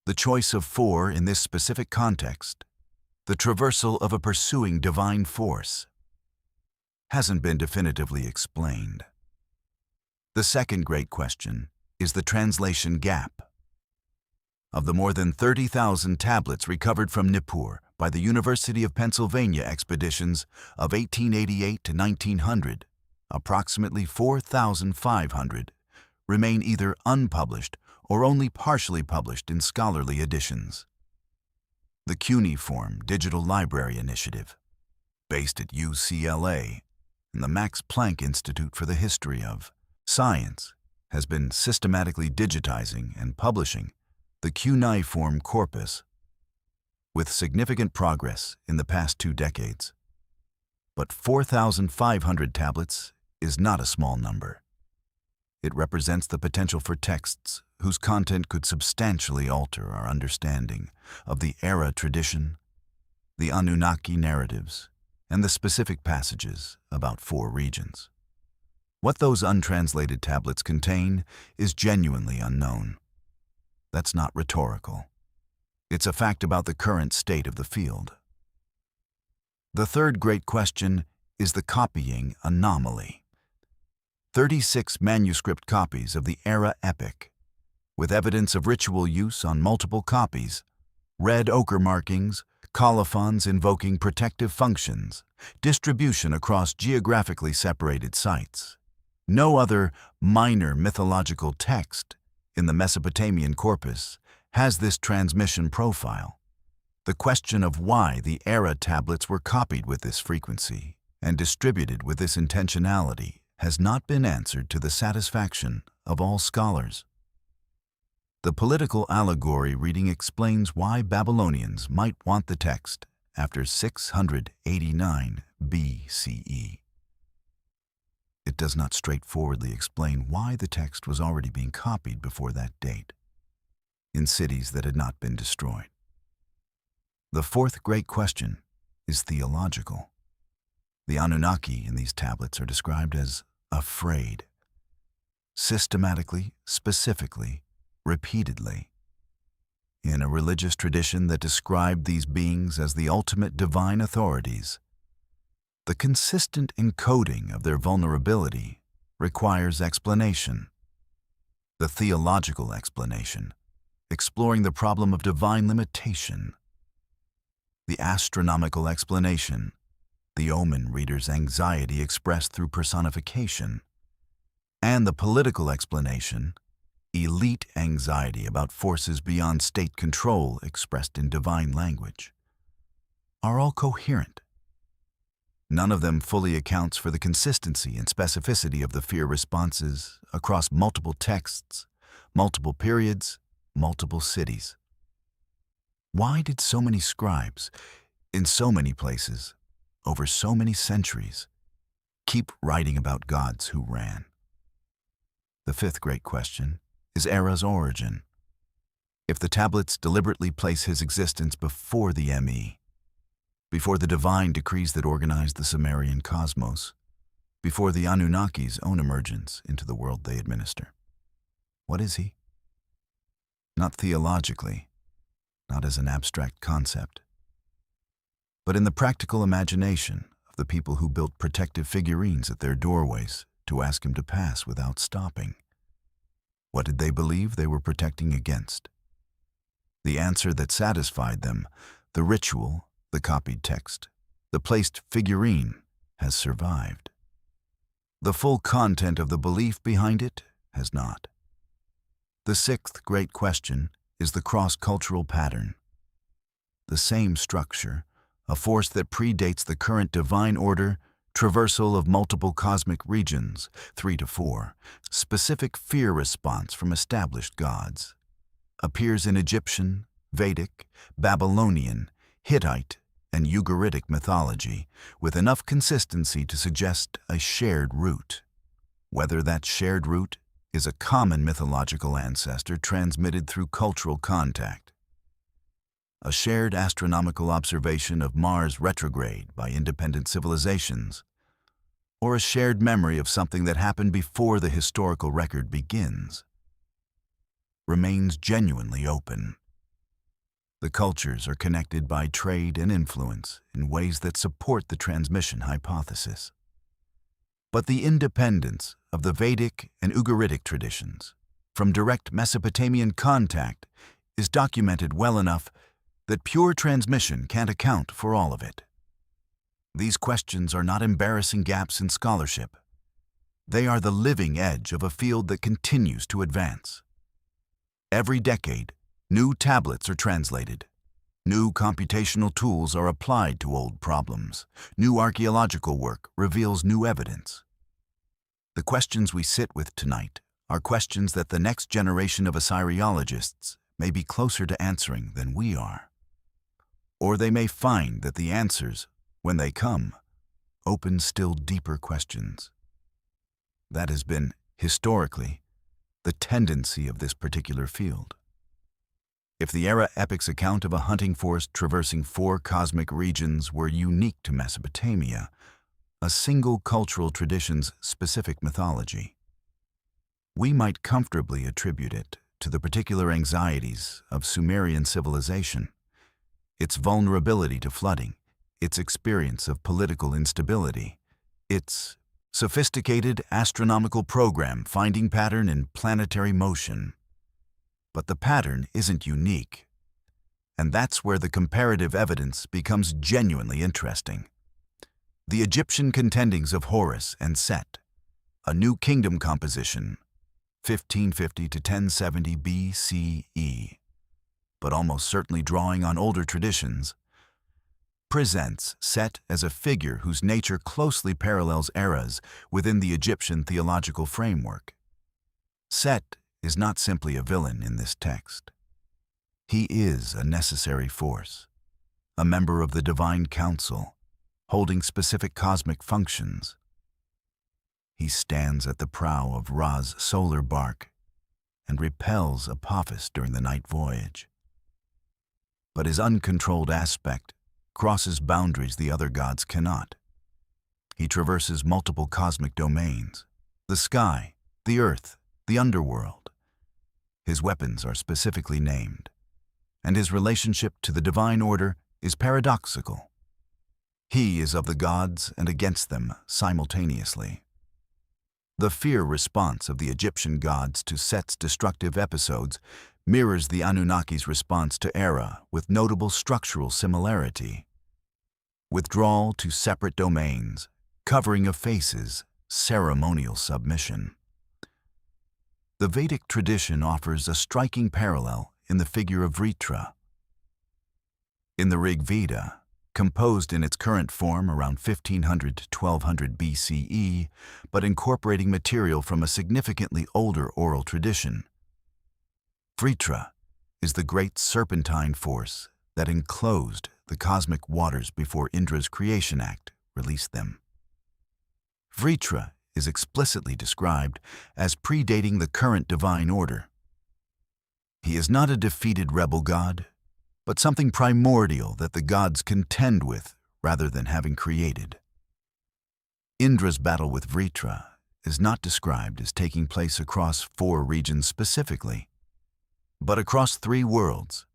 The choice of 4 in this specific context, the traversal of a pursuing divine force, hasn't been definitively explained. The second great question is the translation gap. Of the more than 30,000 tablets recovered from Nippur by the University of Pennsylvania expeditions of 1888 to 1900, approximately 4,500 remain either unpublished or only partially published in scholarly editions. The Cuneiform Digital Library Initiative, based at UCLA and the Max Planck Institute for the History of Science, has been systematically digitizing and publishing the cuneiform corpus, with significant progress in the past 2 decades. But 4,500 tablets is not a small number. It represents the potential for texts whose content could substantially alter our understanding of the Erra tradition, the Anunnaki narratives, and the specific passages about 4 regions. What those untranslated tablets contain is genuinely unknown. That's not rhetorical. It's a fact about the current state of the field. The third great question is the copying anomaly. 36 manuscript copies of the Erra Epic, with evidence of ritual use on multiple copies, red ochre markings, colophons invoking protective functions, distribution across geographically separated sites. No other minor mythological text in the Mesopotamian corpus has this transmission profile. The question of why the Erra tablets were copied with this frequency and distributed with this intentionality has not been answered to the satisfaction of all scholars. The political allegory reading explains why Babylonians might want the text after 689 BCE. It does not straightforwardly explain why the text was already being copied before that date, in cities that had not been destroyed. The fourth great question is theological. The Anunnaki in these tablets are described as afraid, systematically, specifically, repeatedly. In a religious tradition that described these beings as the ultimate divine authorities, the consistent encoding of their vulnerability requires explanation. The theological explanation, exploring the problem of divine limitation. The astronomical explanation, the omen reader's anxiety expressed through personification. And the political explanation, elite anxiety about forces beyond state control expressed in divine language, are all coherent. None of them fully accounts for the consistency and specificity of the fear responses across multiple texts, multiple periods, multiple cities. Why did so many scribes, in so many places, over so many centuries, keep writing about gods who ran? The fifth great question is Erra's origin. If the tablets deliberately place his existence before the ME, before the divine decrees that organized the Sumerian cosmos, before the Anunnaki's own emergence into the world they administer, what is he? Not theologically, not as an abstract concept, but in the practical imagination of the people who built protective figurines at their doorways to ask him to pass without stopping. What did they believe they were protecting against? The answer that satisfied them, the ritual, the copied text, the placed figurine, has survived. The full content of the belief behind it has not. The sixth great question is the cross-cultural pattern. The same structure, a force that predates the current divine order, traversal of multiple cosmic regions, 3 to 4, specific fear response from established gods, appears in Egyptian, Vedic, Babylonian, Hittite, and Ugaritic mythology, with enough consistency to suggest a shared root. Whether that shared root is a common mythological ancestor transmitted through cultural contact, a shared astronomical observation of Mars retrograde by independent civilizations, or a shared memory of something that happened before the historical record begins, remains genuinely open. The cultures are connected by trade and influence in ways that support the transmission hypothesis. But the independence of the Vedic and Ugaritic traditions from direct Mesopotamian contact is documented well enough that pure transmission can't account for all of it. These questions are not embarrassing gaps in scholarship. They are the living edge of a field that continues to advance. Every decade, new tablets are translated. New computational tools are applied to old problems. New archaeological work reveals new evidence. The questions we sit with tonight are questions that the next generation of Assyriologists may be closer to answering than we are. Or they may find that the answers, when they come, open still deeper questions. That has been, historically, the tendency of this particular field. If the Erra Epic's account of a hunting force traversing 4 cosmic regions were unique to Mesopotamia, a single cultural tradition's specific mythology, we might comfortably attribute it to the particular anxieties of Sumerian civilization, its vulnerability to flooding, its experience of political instability, its sophisticated astronomical program finding pattern in planetary motion. But the pattern isn't unique. And that's where the comparative evidence becomes genuinely interesting. The Egyptian contendings of Horus and Set, a new kingdom composition, 1550 to 1070 BCE, but almost certainly drawing on older traditions, presents Set as a figure whose nature closely parallels Erra's within the Egyptian theological framework. Set is not simply a villain in this text. He is a necessary force, a member of the divine council, holding specific cosmic functions. He stands at the prow of Ra's solar bark and repels Apophis during the night voyage. But his uncontrolled aspect crosses boundaries the other gods cannot. He traverses multiple cosmic domains: the sky, the earth, the underworld. His weapons are specifically named, and his relationship to the divine order is paradoxical. He is of the gods and against them simultaneously. The fear response of the Egyptian gods to Set's destructive episodes mirrors the Anunnaki's response to Erra with notable structural similarity. Withdrawal to separate domains, covering of faces, ceremonial submission. The Vedic tradition offers a striking parallel in the figure of Vritra. In the Rig Veda, composed in its current form around 1500 to 1200 BCE, but incorporating material from a significantly older oral tradition, Vritra is the great serpentine force that enclosed the cosmic waters before Indra's creation act released them. Vritra is explicitly described as predating the current divine order. He is not a defeated rebel god, but something primordial that the gods contend with rather than having created. Indra's battle with Vritra is not described as taking place across 4 regions specifically, but across 3 worlds.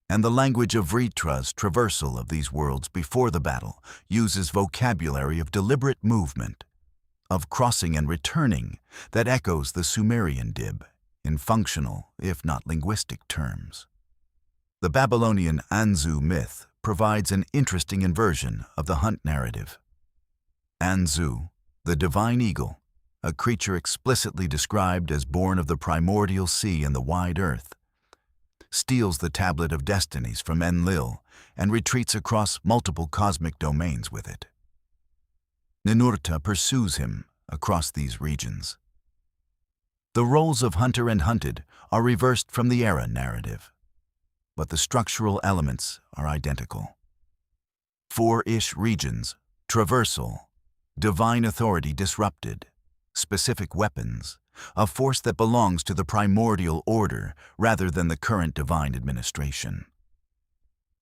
And the language of Vritra's traversal of these worlds before the battle uses vocabulary of deliberate movement, of crossing and returning, that echoes the Sumerian dib in functional, if not linguistic, terms. The Babylonian Anzu myth provides an interesting inversion of the hunt narrative. Anzu, the divine eagle, a creature explicitly described as born of the primordial sea and the wide earth, steals the tablet of destinies from Enlil and retreats across multiple cosmic domains with it. Ninurta pursues him across these regions. The roles of hunter and hunted are reversed from the Erra narrative, but the structural elements are identical. 4-ish regions, traversal, divine authority disrupted, specific weapons, a force that belongs to the primordial order rather than the current divine administration.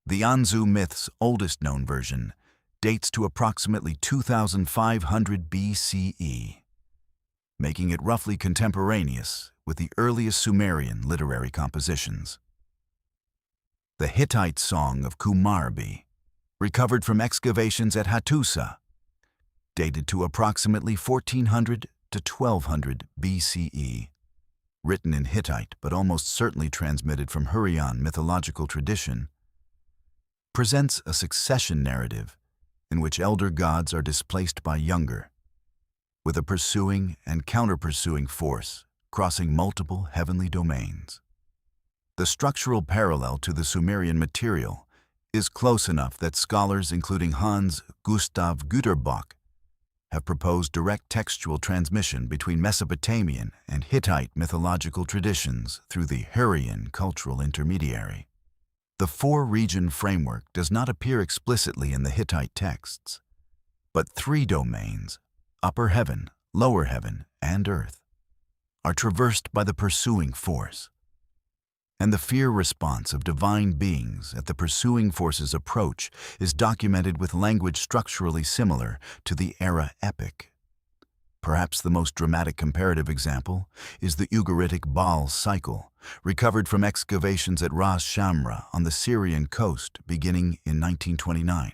The Anzu myth's oldest known version dates to approximately 2500 BCE, making it roughly contemporaneous with the earliest Sumerian literary compositions. The Hittite song of Kumarbi, recovered from excavations at Hattusa, dated to approximately 1400 to 1200 BCE, written in Hittite but almost certainly transmitted from Hurrian mythological tradition, presents a succession narrative in which elder gods are displaced by younger, with a pursuing and counter-pursuing force crossing multiple heavenly domains. The structural parallel to the Sumerian material is close enough that scholars including Hans Gustav Güterbach have proposed direct textual transmission between Mesopotamian and Hittite mythological traditions through the Hurrian cultural intermediary. The 4-region framework does not appear explicitly in the Hittite texts, but 3 domains, upper heaven, lower heaven, and earth, are traversed by the pursuing force. And the fear response of divine beings at the pursuing force's approach is documented with language structurally similar to the Erra Epic. Perhaps the most dramatic comparative example is the Ugaritic Baal cycle, recovered from excavations at Ras Shamra on the Syrian coast beginning in 1929.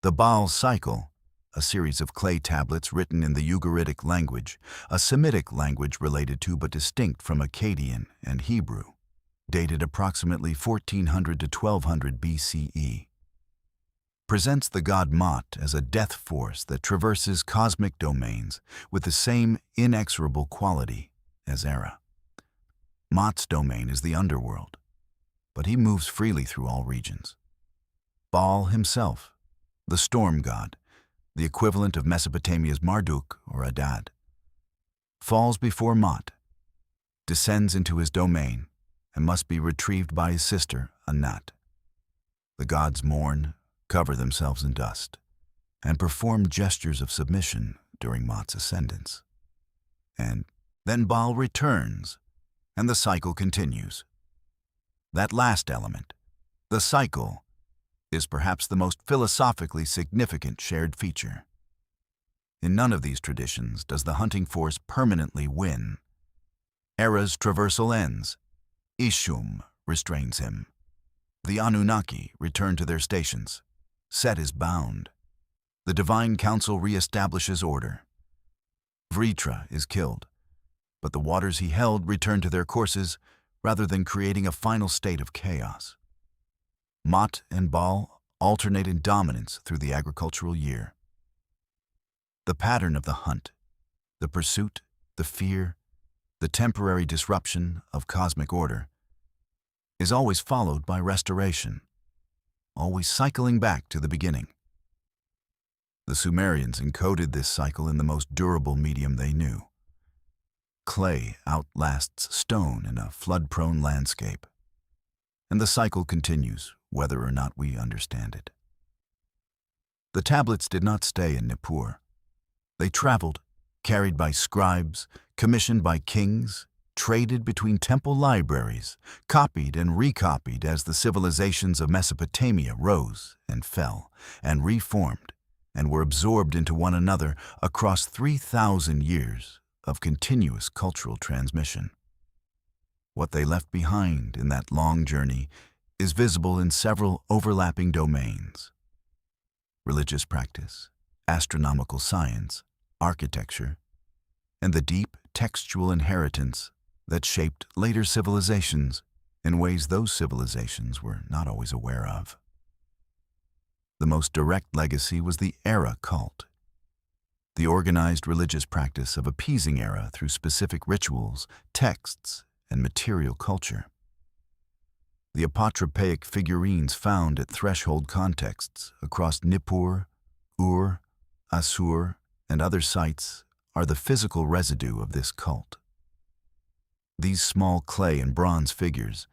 The Baal cycle, a series of clay tablets written in the Ugaritic language, a Semitic language related to but distinct from Akkadian and Hebrew, dated approximately 1400 to 1200 BCE, presents the god Mot as a death force that traverses cosmic domains with the same inexorable quality as Erra. Mot's domain is the underworld, but he moves freely through all regions. Baal himself, the storm god, the equivalent of Mesopotamia's Marduk or Adad, falls before Mot, descends into his domain, and must be retrieved by his sister, Anat. The gods mourn, cover themselves in dust, and perform gestures of submission during Mot's ascendance. And then Baal returns, and the cycle continues. That last element, the cycle, is perhaps the most philosophically significant shared feature. In none of these traditions does the hunting force permanently win. Erra's traversal ends. Ishum restrains him. The Anunnaki return to their stations. Set is bound. The divine council reestablishes order. Vritra is killed, but the waters he held return to their courses rather than creating a final state of chaos. Mot and Baal alternate in dominance through the agricultural year. The pattern of the hunt, the pursuit, the fear, the temporary disruption of cosmic order, is always followed by restoration, always cycling back to the beginning. The Sumerians encoded this cycle in the most durable medium they knew. Clay outlasts stone in a flood-prone landscape, and the cycle continues whether or not we understand it. The tablets did not stay in Nippur. They traveled, carried by scribes, commissioned by kings, traded between temple libraries, copied and recopied as the civilizations of Mesopotamia rose and fell and reformed and were absorbed into one another across 3,000 years of continuous cultural transmission. What they left behind in that long journey is visible in several overlapping domains: religious practice, astronomical science, architecture, and the deep textual inheritance that shaped later civilizations in ways those civilizations were not always aware of. The most direct legacy was the Erra cult, the organized religious practice of appeasing Erra through specific rituals, texts, and material culture. The apotropaic figurines found at threshold contexts across Nippur, Ur, Assur, and other sites are the physical residue of this cult. These small clay and bronze figures,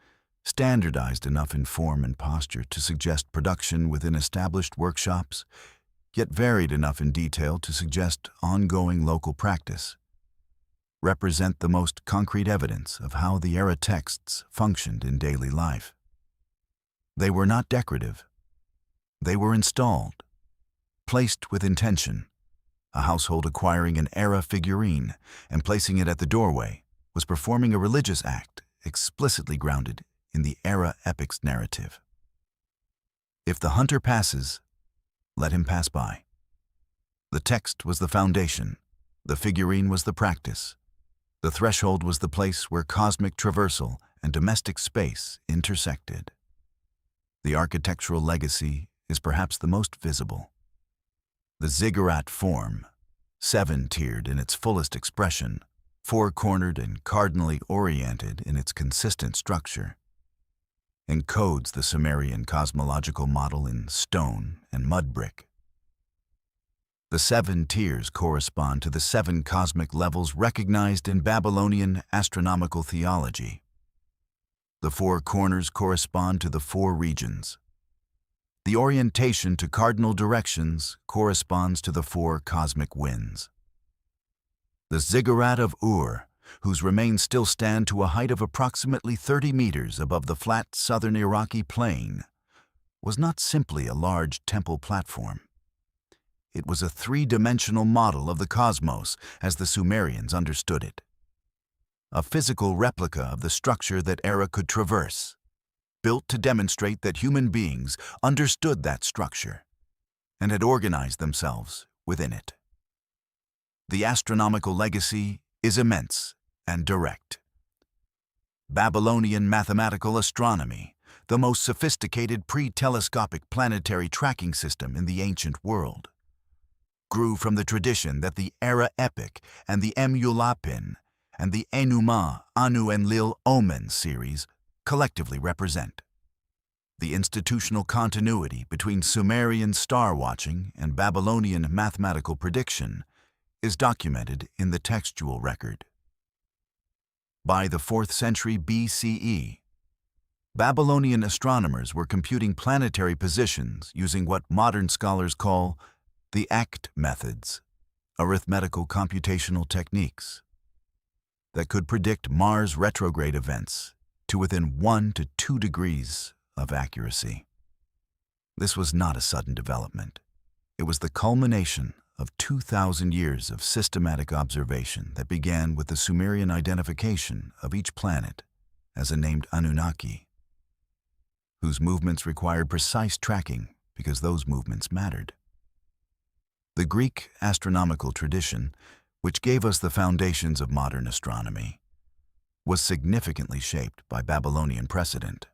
standardized enough in form and posture to suggest production within established workshops, yet varied enough in detail to suggest ongoing local practice, represent the most concrete evidence of how the Erra texts functioned in daily life. They were not decorative. They were installed, placed with intention. A household acquiring an Erra figurine and placing it at the doorway was performing a religious act explicitly grounded in the Erra Epic's narrative. If the hunter passes, let him pass by. The text was the foundation, the figurine was the practice, the threshold was the place where cosmic traversal and domestic space intersected. The architectural legacy is perhaps the most visible. The ziggurat form, seven-tiered in its fullest expression, four-cornered and cardinally oriented in its consistent structure, encodes the Sumerian cosmological model in stone and mud brick. The 7 tiers correspond to the 7 cosmic levels recognized in Babylonian astronomical theology. The 4 corners correspond to the 4 regions. The orientation to cardinal directions corresponds to the 4 cosmic winds. The ziggurat of Ur, whose remains still stand to a height of approximately 30 meters above the flat southern Iraqi plain, was not simply a large temple platform. It was a 3-dimensional model of the cosmos as the Sumerians understood it. A physical replica of the structure that Erra could traverse, built to demonstrate that human beings understood that structure and had organized themselves within it. The astronomical legacy is immense and direct. Babylonian mathematical astronomy, the most sophisticated pre-telescopic planetary tracking system in the ancient world, grew from the tradition that the Erra Epic and the Emulapin and the Enuma, Anu and Lil Omen series collectively represent. The institutional continuity between Sumerian star-watching and Babylonian mathematical prediction is documented in the textual record. By the 4th century BCE, Babylonian astronomers were computing planetary positions using what modern scholars call the ACT methods, arithmetical computational techniques, that could predict Mars retrograde events to within 1 to 2 degrees of accuracy. This was not a sudden development. It was the culmination of 2,000 years of systematic observation that began with the Sumerian identification of each planet as a named Anunnaki, whose movements required precise tracking because those movements mattered. The Greek astronomical tradition, which gave us the foundations of modern astronomy, was significantly shaped by Babylonian precedent.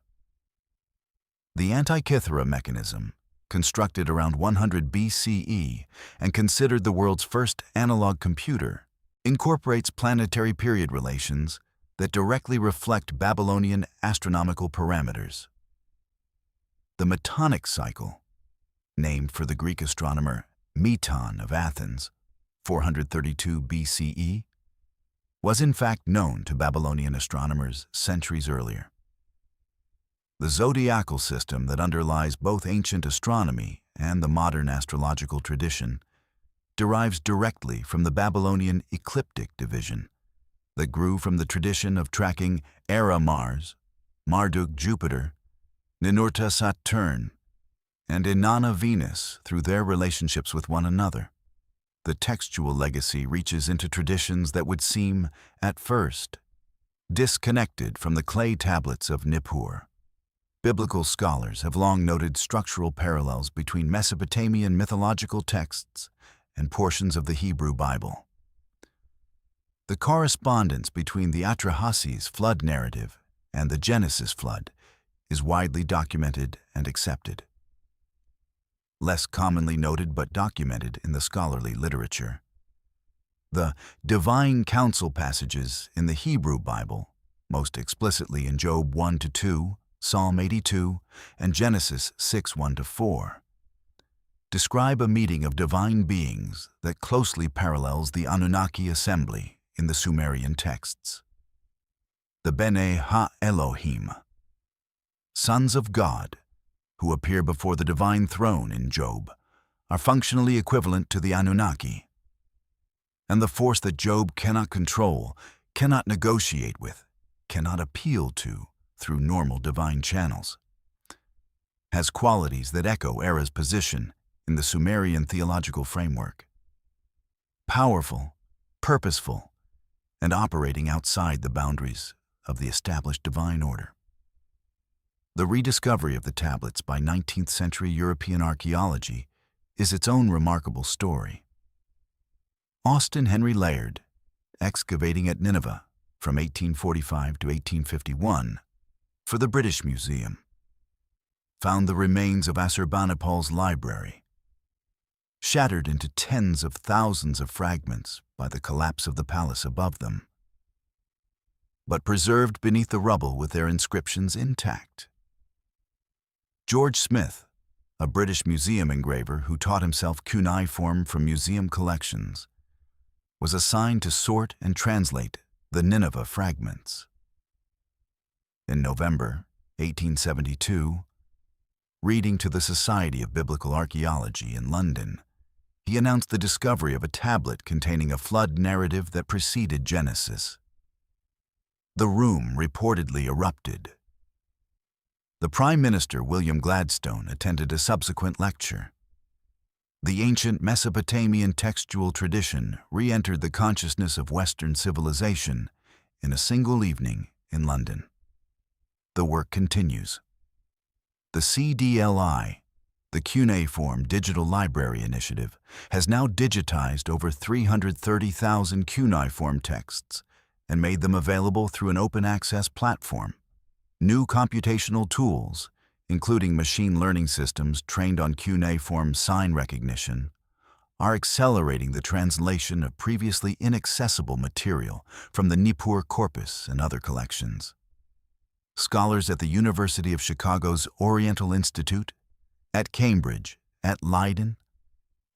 The Antikythera mechanism, constructed around 100 BCE and considered the world's first analog computer, incorporates planetary period relations that directly reflect Babylonian astronomical parameters. The Metonic cycle, named for the Greek astronomer Meton of Athens, 432 BCE, was in fact known to Babylonian astronomers centuries earlier. The zodiacal system that underlies both ancient astronomy and the modern astrological tradition derives directly from the Babylonian ecliptic division that grew from the tradition of tracking Erra Mars, Marduk Jupiter, Ninurta Saturn, and Inanna Venus through their relationships with one another. The textual legacy reaches into traditions that would seem, at first, disconnected from the clay tablets of Nippur. Biblical scholars have long noted structural parallels between Mesopotamian mythological texts and portions of the Hebrew Bible. The correspondence between the Atrahasis flood narrative and the Genesis flood is widely documented and accepted. Less commonly noted but documented in the scholarly literature, the divine counsel passages in the Hebrew Bible, most explicitly in Job 1-2, Psalm 82, and Genesis 6:1-4, describe a meeting of divine beings that closely parallels the Anunnaki assembly in the Sumerian texts. The Bene Ha-Elohim, sons of God, who appear before the divine throne in Job, are functionally equivalent to the Anunnaki, and the force that Job cannot control, cannot negotiate with, cannot appeal to through normal divine channels, has qualities that echo Erra's position in the Sumerian theological framework. Powerful, purposeful, and operating outside the boundaries of the established divine order. The rediscovery of the tablets by 19th century European archaeology is its own remarkable story. Austin Henry Layard, excavating at Nineveh from 1845 to 1851 for the British Museum, found the remains of Assurbanipal's library, shattered into tens of thousands of fragments by the collapse of the palace above them, but preserved beneath the rubble with their inscriptions intact. George Smith, a British museum engraver who taught himself cuneiform from museum collections, was assigned to sort and translate the Nineveh fragments. In November 1872, reading to the Society of Biblical Archaeology in London, he announced the discovery of a tablet containing a flood narrative that preceded Genesis. The room reportedly erupted. The Prime Minister, William Gladstone, attended a subsequent lecture. The ancient Mesopotamian textual tradition re-entered the consciousness of Western civilization in a single evening in London. The work continues. The CDLI, the Cuneiform Digital Library Initiative, has now digitized over 330,000 cuneiform texts and made them available through an open-access platform. New computational tools, including machine learning systems trained on cuneiform sign recognition, are accelerating the translation of previously inaccessible material from the Nippur corpus and other collections. Scholars at the University of Chicago's Oriental Institute, at Cambridge, at Leiden,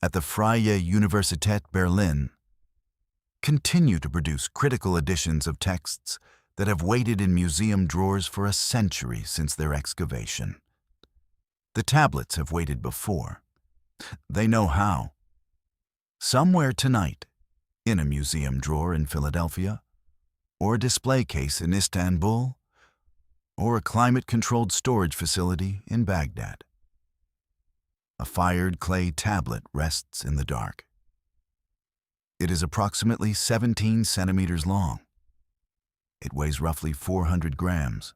at the Freie Universität Berlin, continue to produce critical editions of texts that have waited in museum drawers for a century since their excavation. The tablets have waited before. They know how. Somewhere tonight, in a museum drawer in Philadelphia, or a display case in Istanbul, or a climate-controlled storage facility in Baghdad. A fired clay tablet rests in the dark. It is approximately 17 centimeters long. It weighs roughly 400 grams.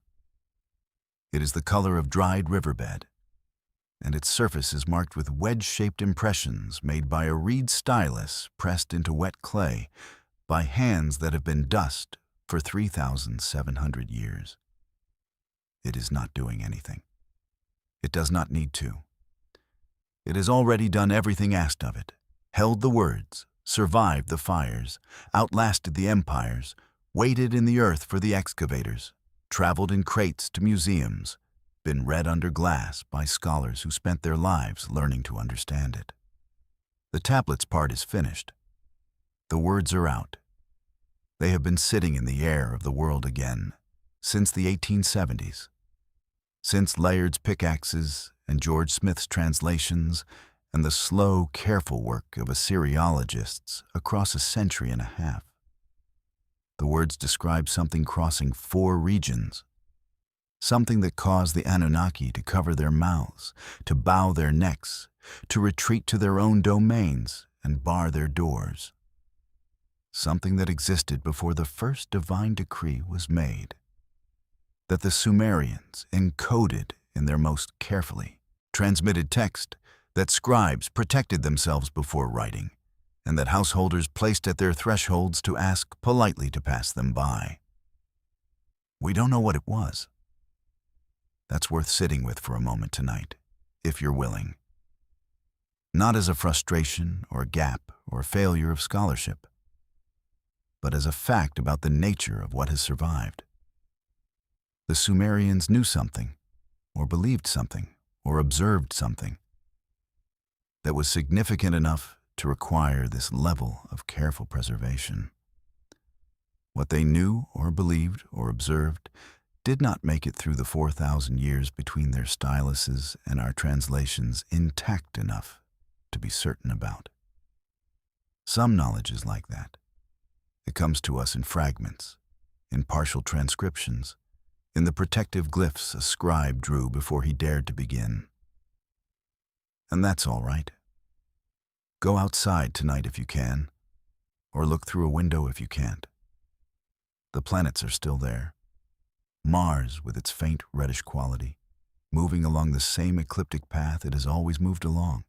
It is the color of dried riverbed, and its surface is marked with wedge-shaped impressions made by a reed stylus pressed into wet clay by hands that have been dust for 3,700 years. It is not doing anything. It does not need to. It has already done everything asked of it, held the words, survived the fires, outlasted the empires, waited in the earth for the excavators, traveled in crates to museums, been read under glass by scholars who spent their lives learning to understand it. The tablets part is finished. The words are out. They have been sitting in the air of the world again since the 1870s. Since Layard's pickaxes and George Smith's translations and the slow, careful work of Assyriologists across a century and a half. The words describe something crossing 4 regions, something that caused the Anunnaki to cover their mouths, to bow their necks, to retreat to their own domains and bar their doors. Something that existed before the first divine decree was made, that the Sumerians encoded in their most carefully transmitted text, that scribes protected themselves before writing, and that householders placed at their thresholds to ask politely to pass them by. We don't know what it was. That's worth sitting with for a moment tonight, if you're willing. Not as a frustration or gap or failure of scholarship, but as a fact about the nature of what has survived. The Sumerians knew something, or believed something, or observed something that was significant enough to require this level of careful preservation. What they knew or believed or observed did not make it through the 4,000 years between their styluses and our translations intact enough to be certain about. Some knowledge is like that. It comes to us in fragments, in partial transcriptions, in the protective glyphs a scribe drew before he dared to begin. And that's all right. Go outside tonight if you can, or look through a window if you can't. The planets are still there. Mars, with its faint reddish quality, moving along the same ecliptic path it has always moved along.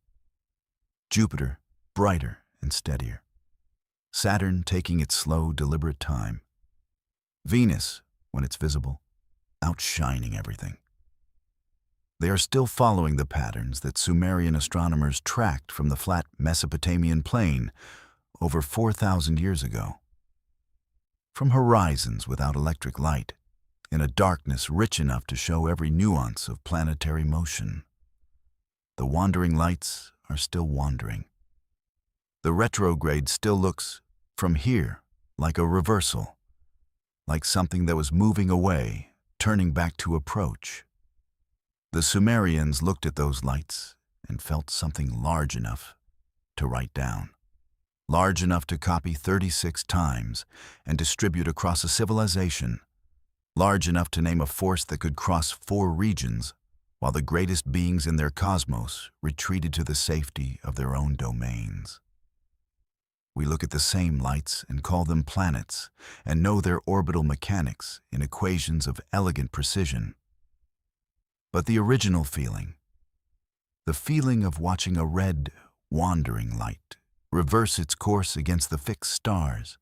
Jupiter, brighter and steadier. Saturn taking its slow, deliberate time. Venus, when it's visible, outshining everything. They are still following the patterns that Sumerian astronomers tracked from the flat Mesopotamian plain over 4,000 years ago. From horizons without electric light, in a darkness rich enough to show every nuance of planetary motion. The wandering lights are still wandering. The retrograde still looks, from here, like a reversal, like something that was moving away, turning back to approach. The Sumerians looked at those lights and felt something large enough to write down, large enough to copy 36 times and distribute across a civilization, large enough to name a force that could cross 4 regions, while the greatest beings in their cosmos retreated to the safety of their own domains. We look at the same lights and call them planets, and know their orbital mechanics in equations of elegant precision. But the original feeling, the feeling of watching a red, wandering light reverse its course against the fixed stars,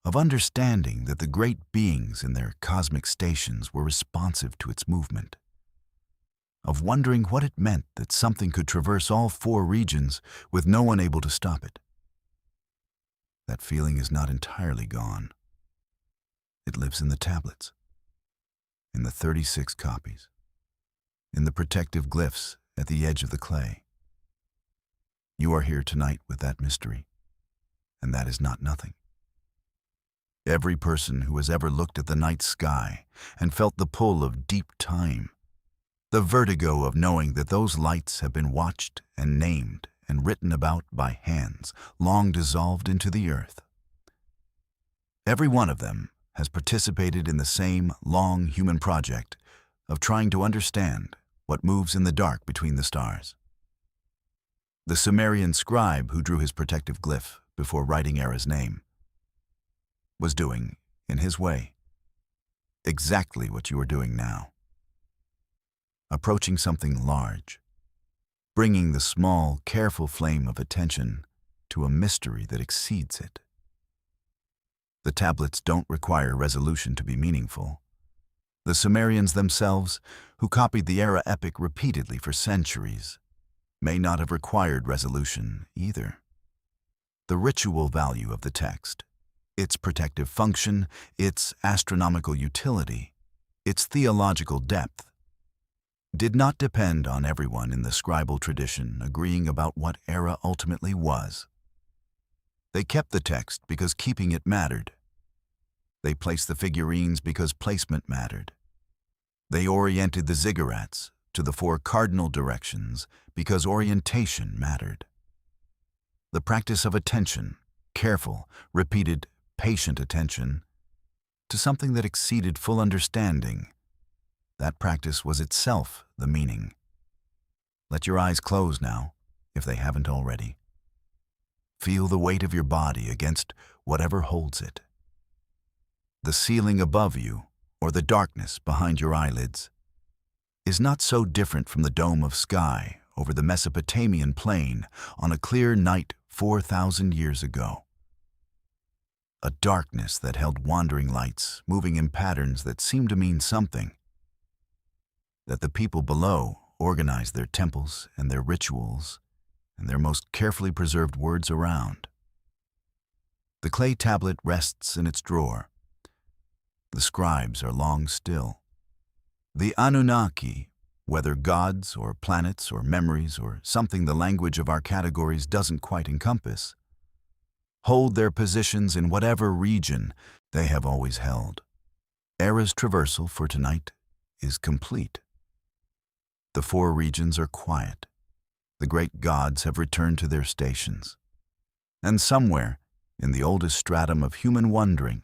of understanding that the great beings in their cosmic stations were responsive to its movement, of wondering what it meant that something could traverse all 4 regions with no one able to stop it. That feeling is not entirely gone. It lives in the tablets, in the 36 copies, in the protective glyphs at the edge of the clay. You are here tonight with that mystery, and that is not nothing. Every person who has ever looked at the night sky and felt the pull of deep time, the vertigo of knowing that those lights have been watched and named and written about by hands long dissolved into the earth. Every one of them has participated in the same long human project of trying to understand what moves in the dark between the stars. The Sumerian scribe who drew his protective glyph before writing Erra's name was doing, in his way, exactly what you are doing now. Approaching something large, bringing the small, careful flame of attention to a mystery that exceeds it. The tablets don't require resolution to be meaningful. The Sumerians themselves, who copied the Erra Epic repeatedly for centuries, may not have required resolution either. The ritual value of the text, its protective function, its astronomical utility, its theological depth, did not depend on everyone in the Scribal tradition agreeing about what Erra ultimately was. They kept the text because keeping it mattered. They placed the figurines because placement mattered. They oriented the ziggurats to the 4 cardinal directions because orientation mattered. The practice of attention, careful, repeated, patient attention, to something that exceeded full understanding, that practice was itself the meaning. Let your eyes close now, if they haven't already. Feel the weight of your body against whatever holds it. The ceiling above you, or the darkness behind your eyelids, is not so different from the dome of sky over the Mesopotamian plain on a clear night 4,000 years ago. A darkness that held wandering lights moving in patterns that seemed to mean something, that the people below organized their temples and their rituals and their most carefully preserved words around. The clay tablet rests in its drawer. The scribes are long still. The Anunnaki, whether gods or planets or memories or something the language of our categories doesn't quite encompass, hold their positions in whatever region they have always held. Erra's traversal for tonight is complete. The 4 regions are quiet. The great gods have returned to their stations. And somewhere, in the oldest stratum of human wondering,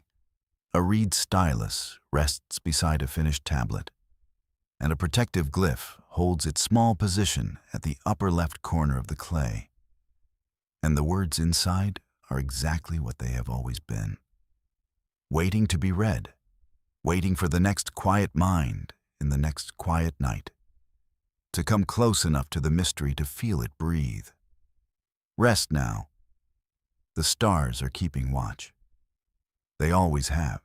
a reed stylus rests beside a finished tablet, and a protective glyph holds its small position at the upper left corner of the clay. And the words inside are exactly what they have always been. Waiting to be read, waiting for the next quiet mind in the next quiet night, to come close enough to the mystery to feel it breathe. Rest now. The stars are keeping watch. They always have,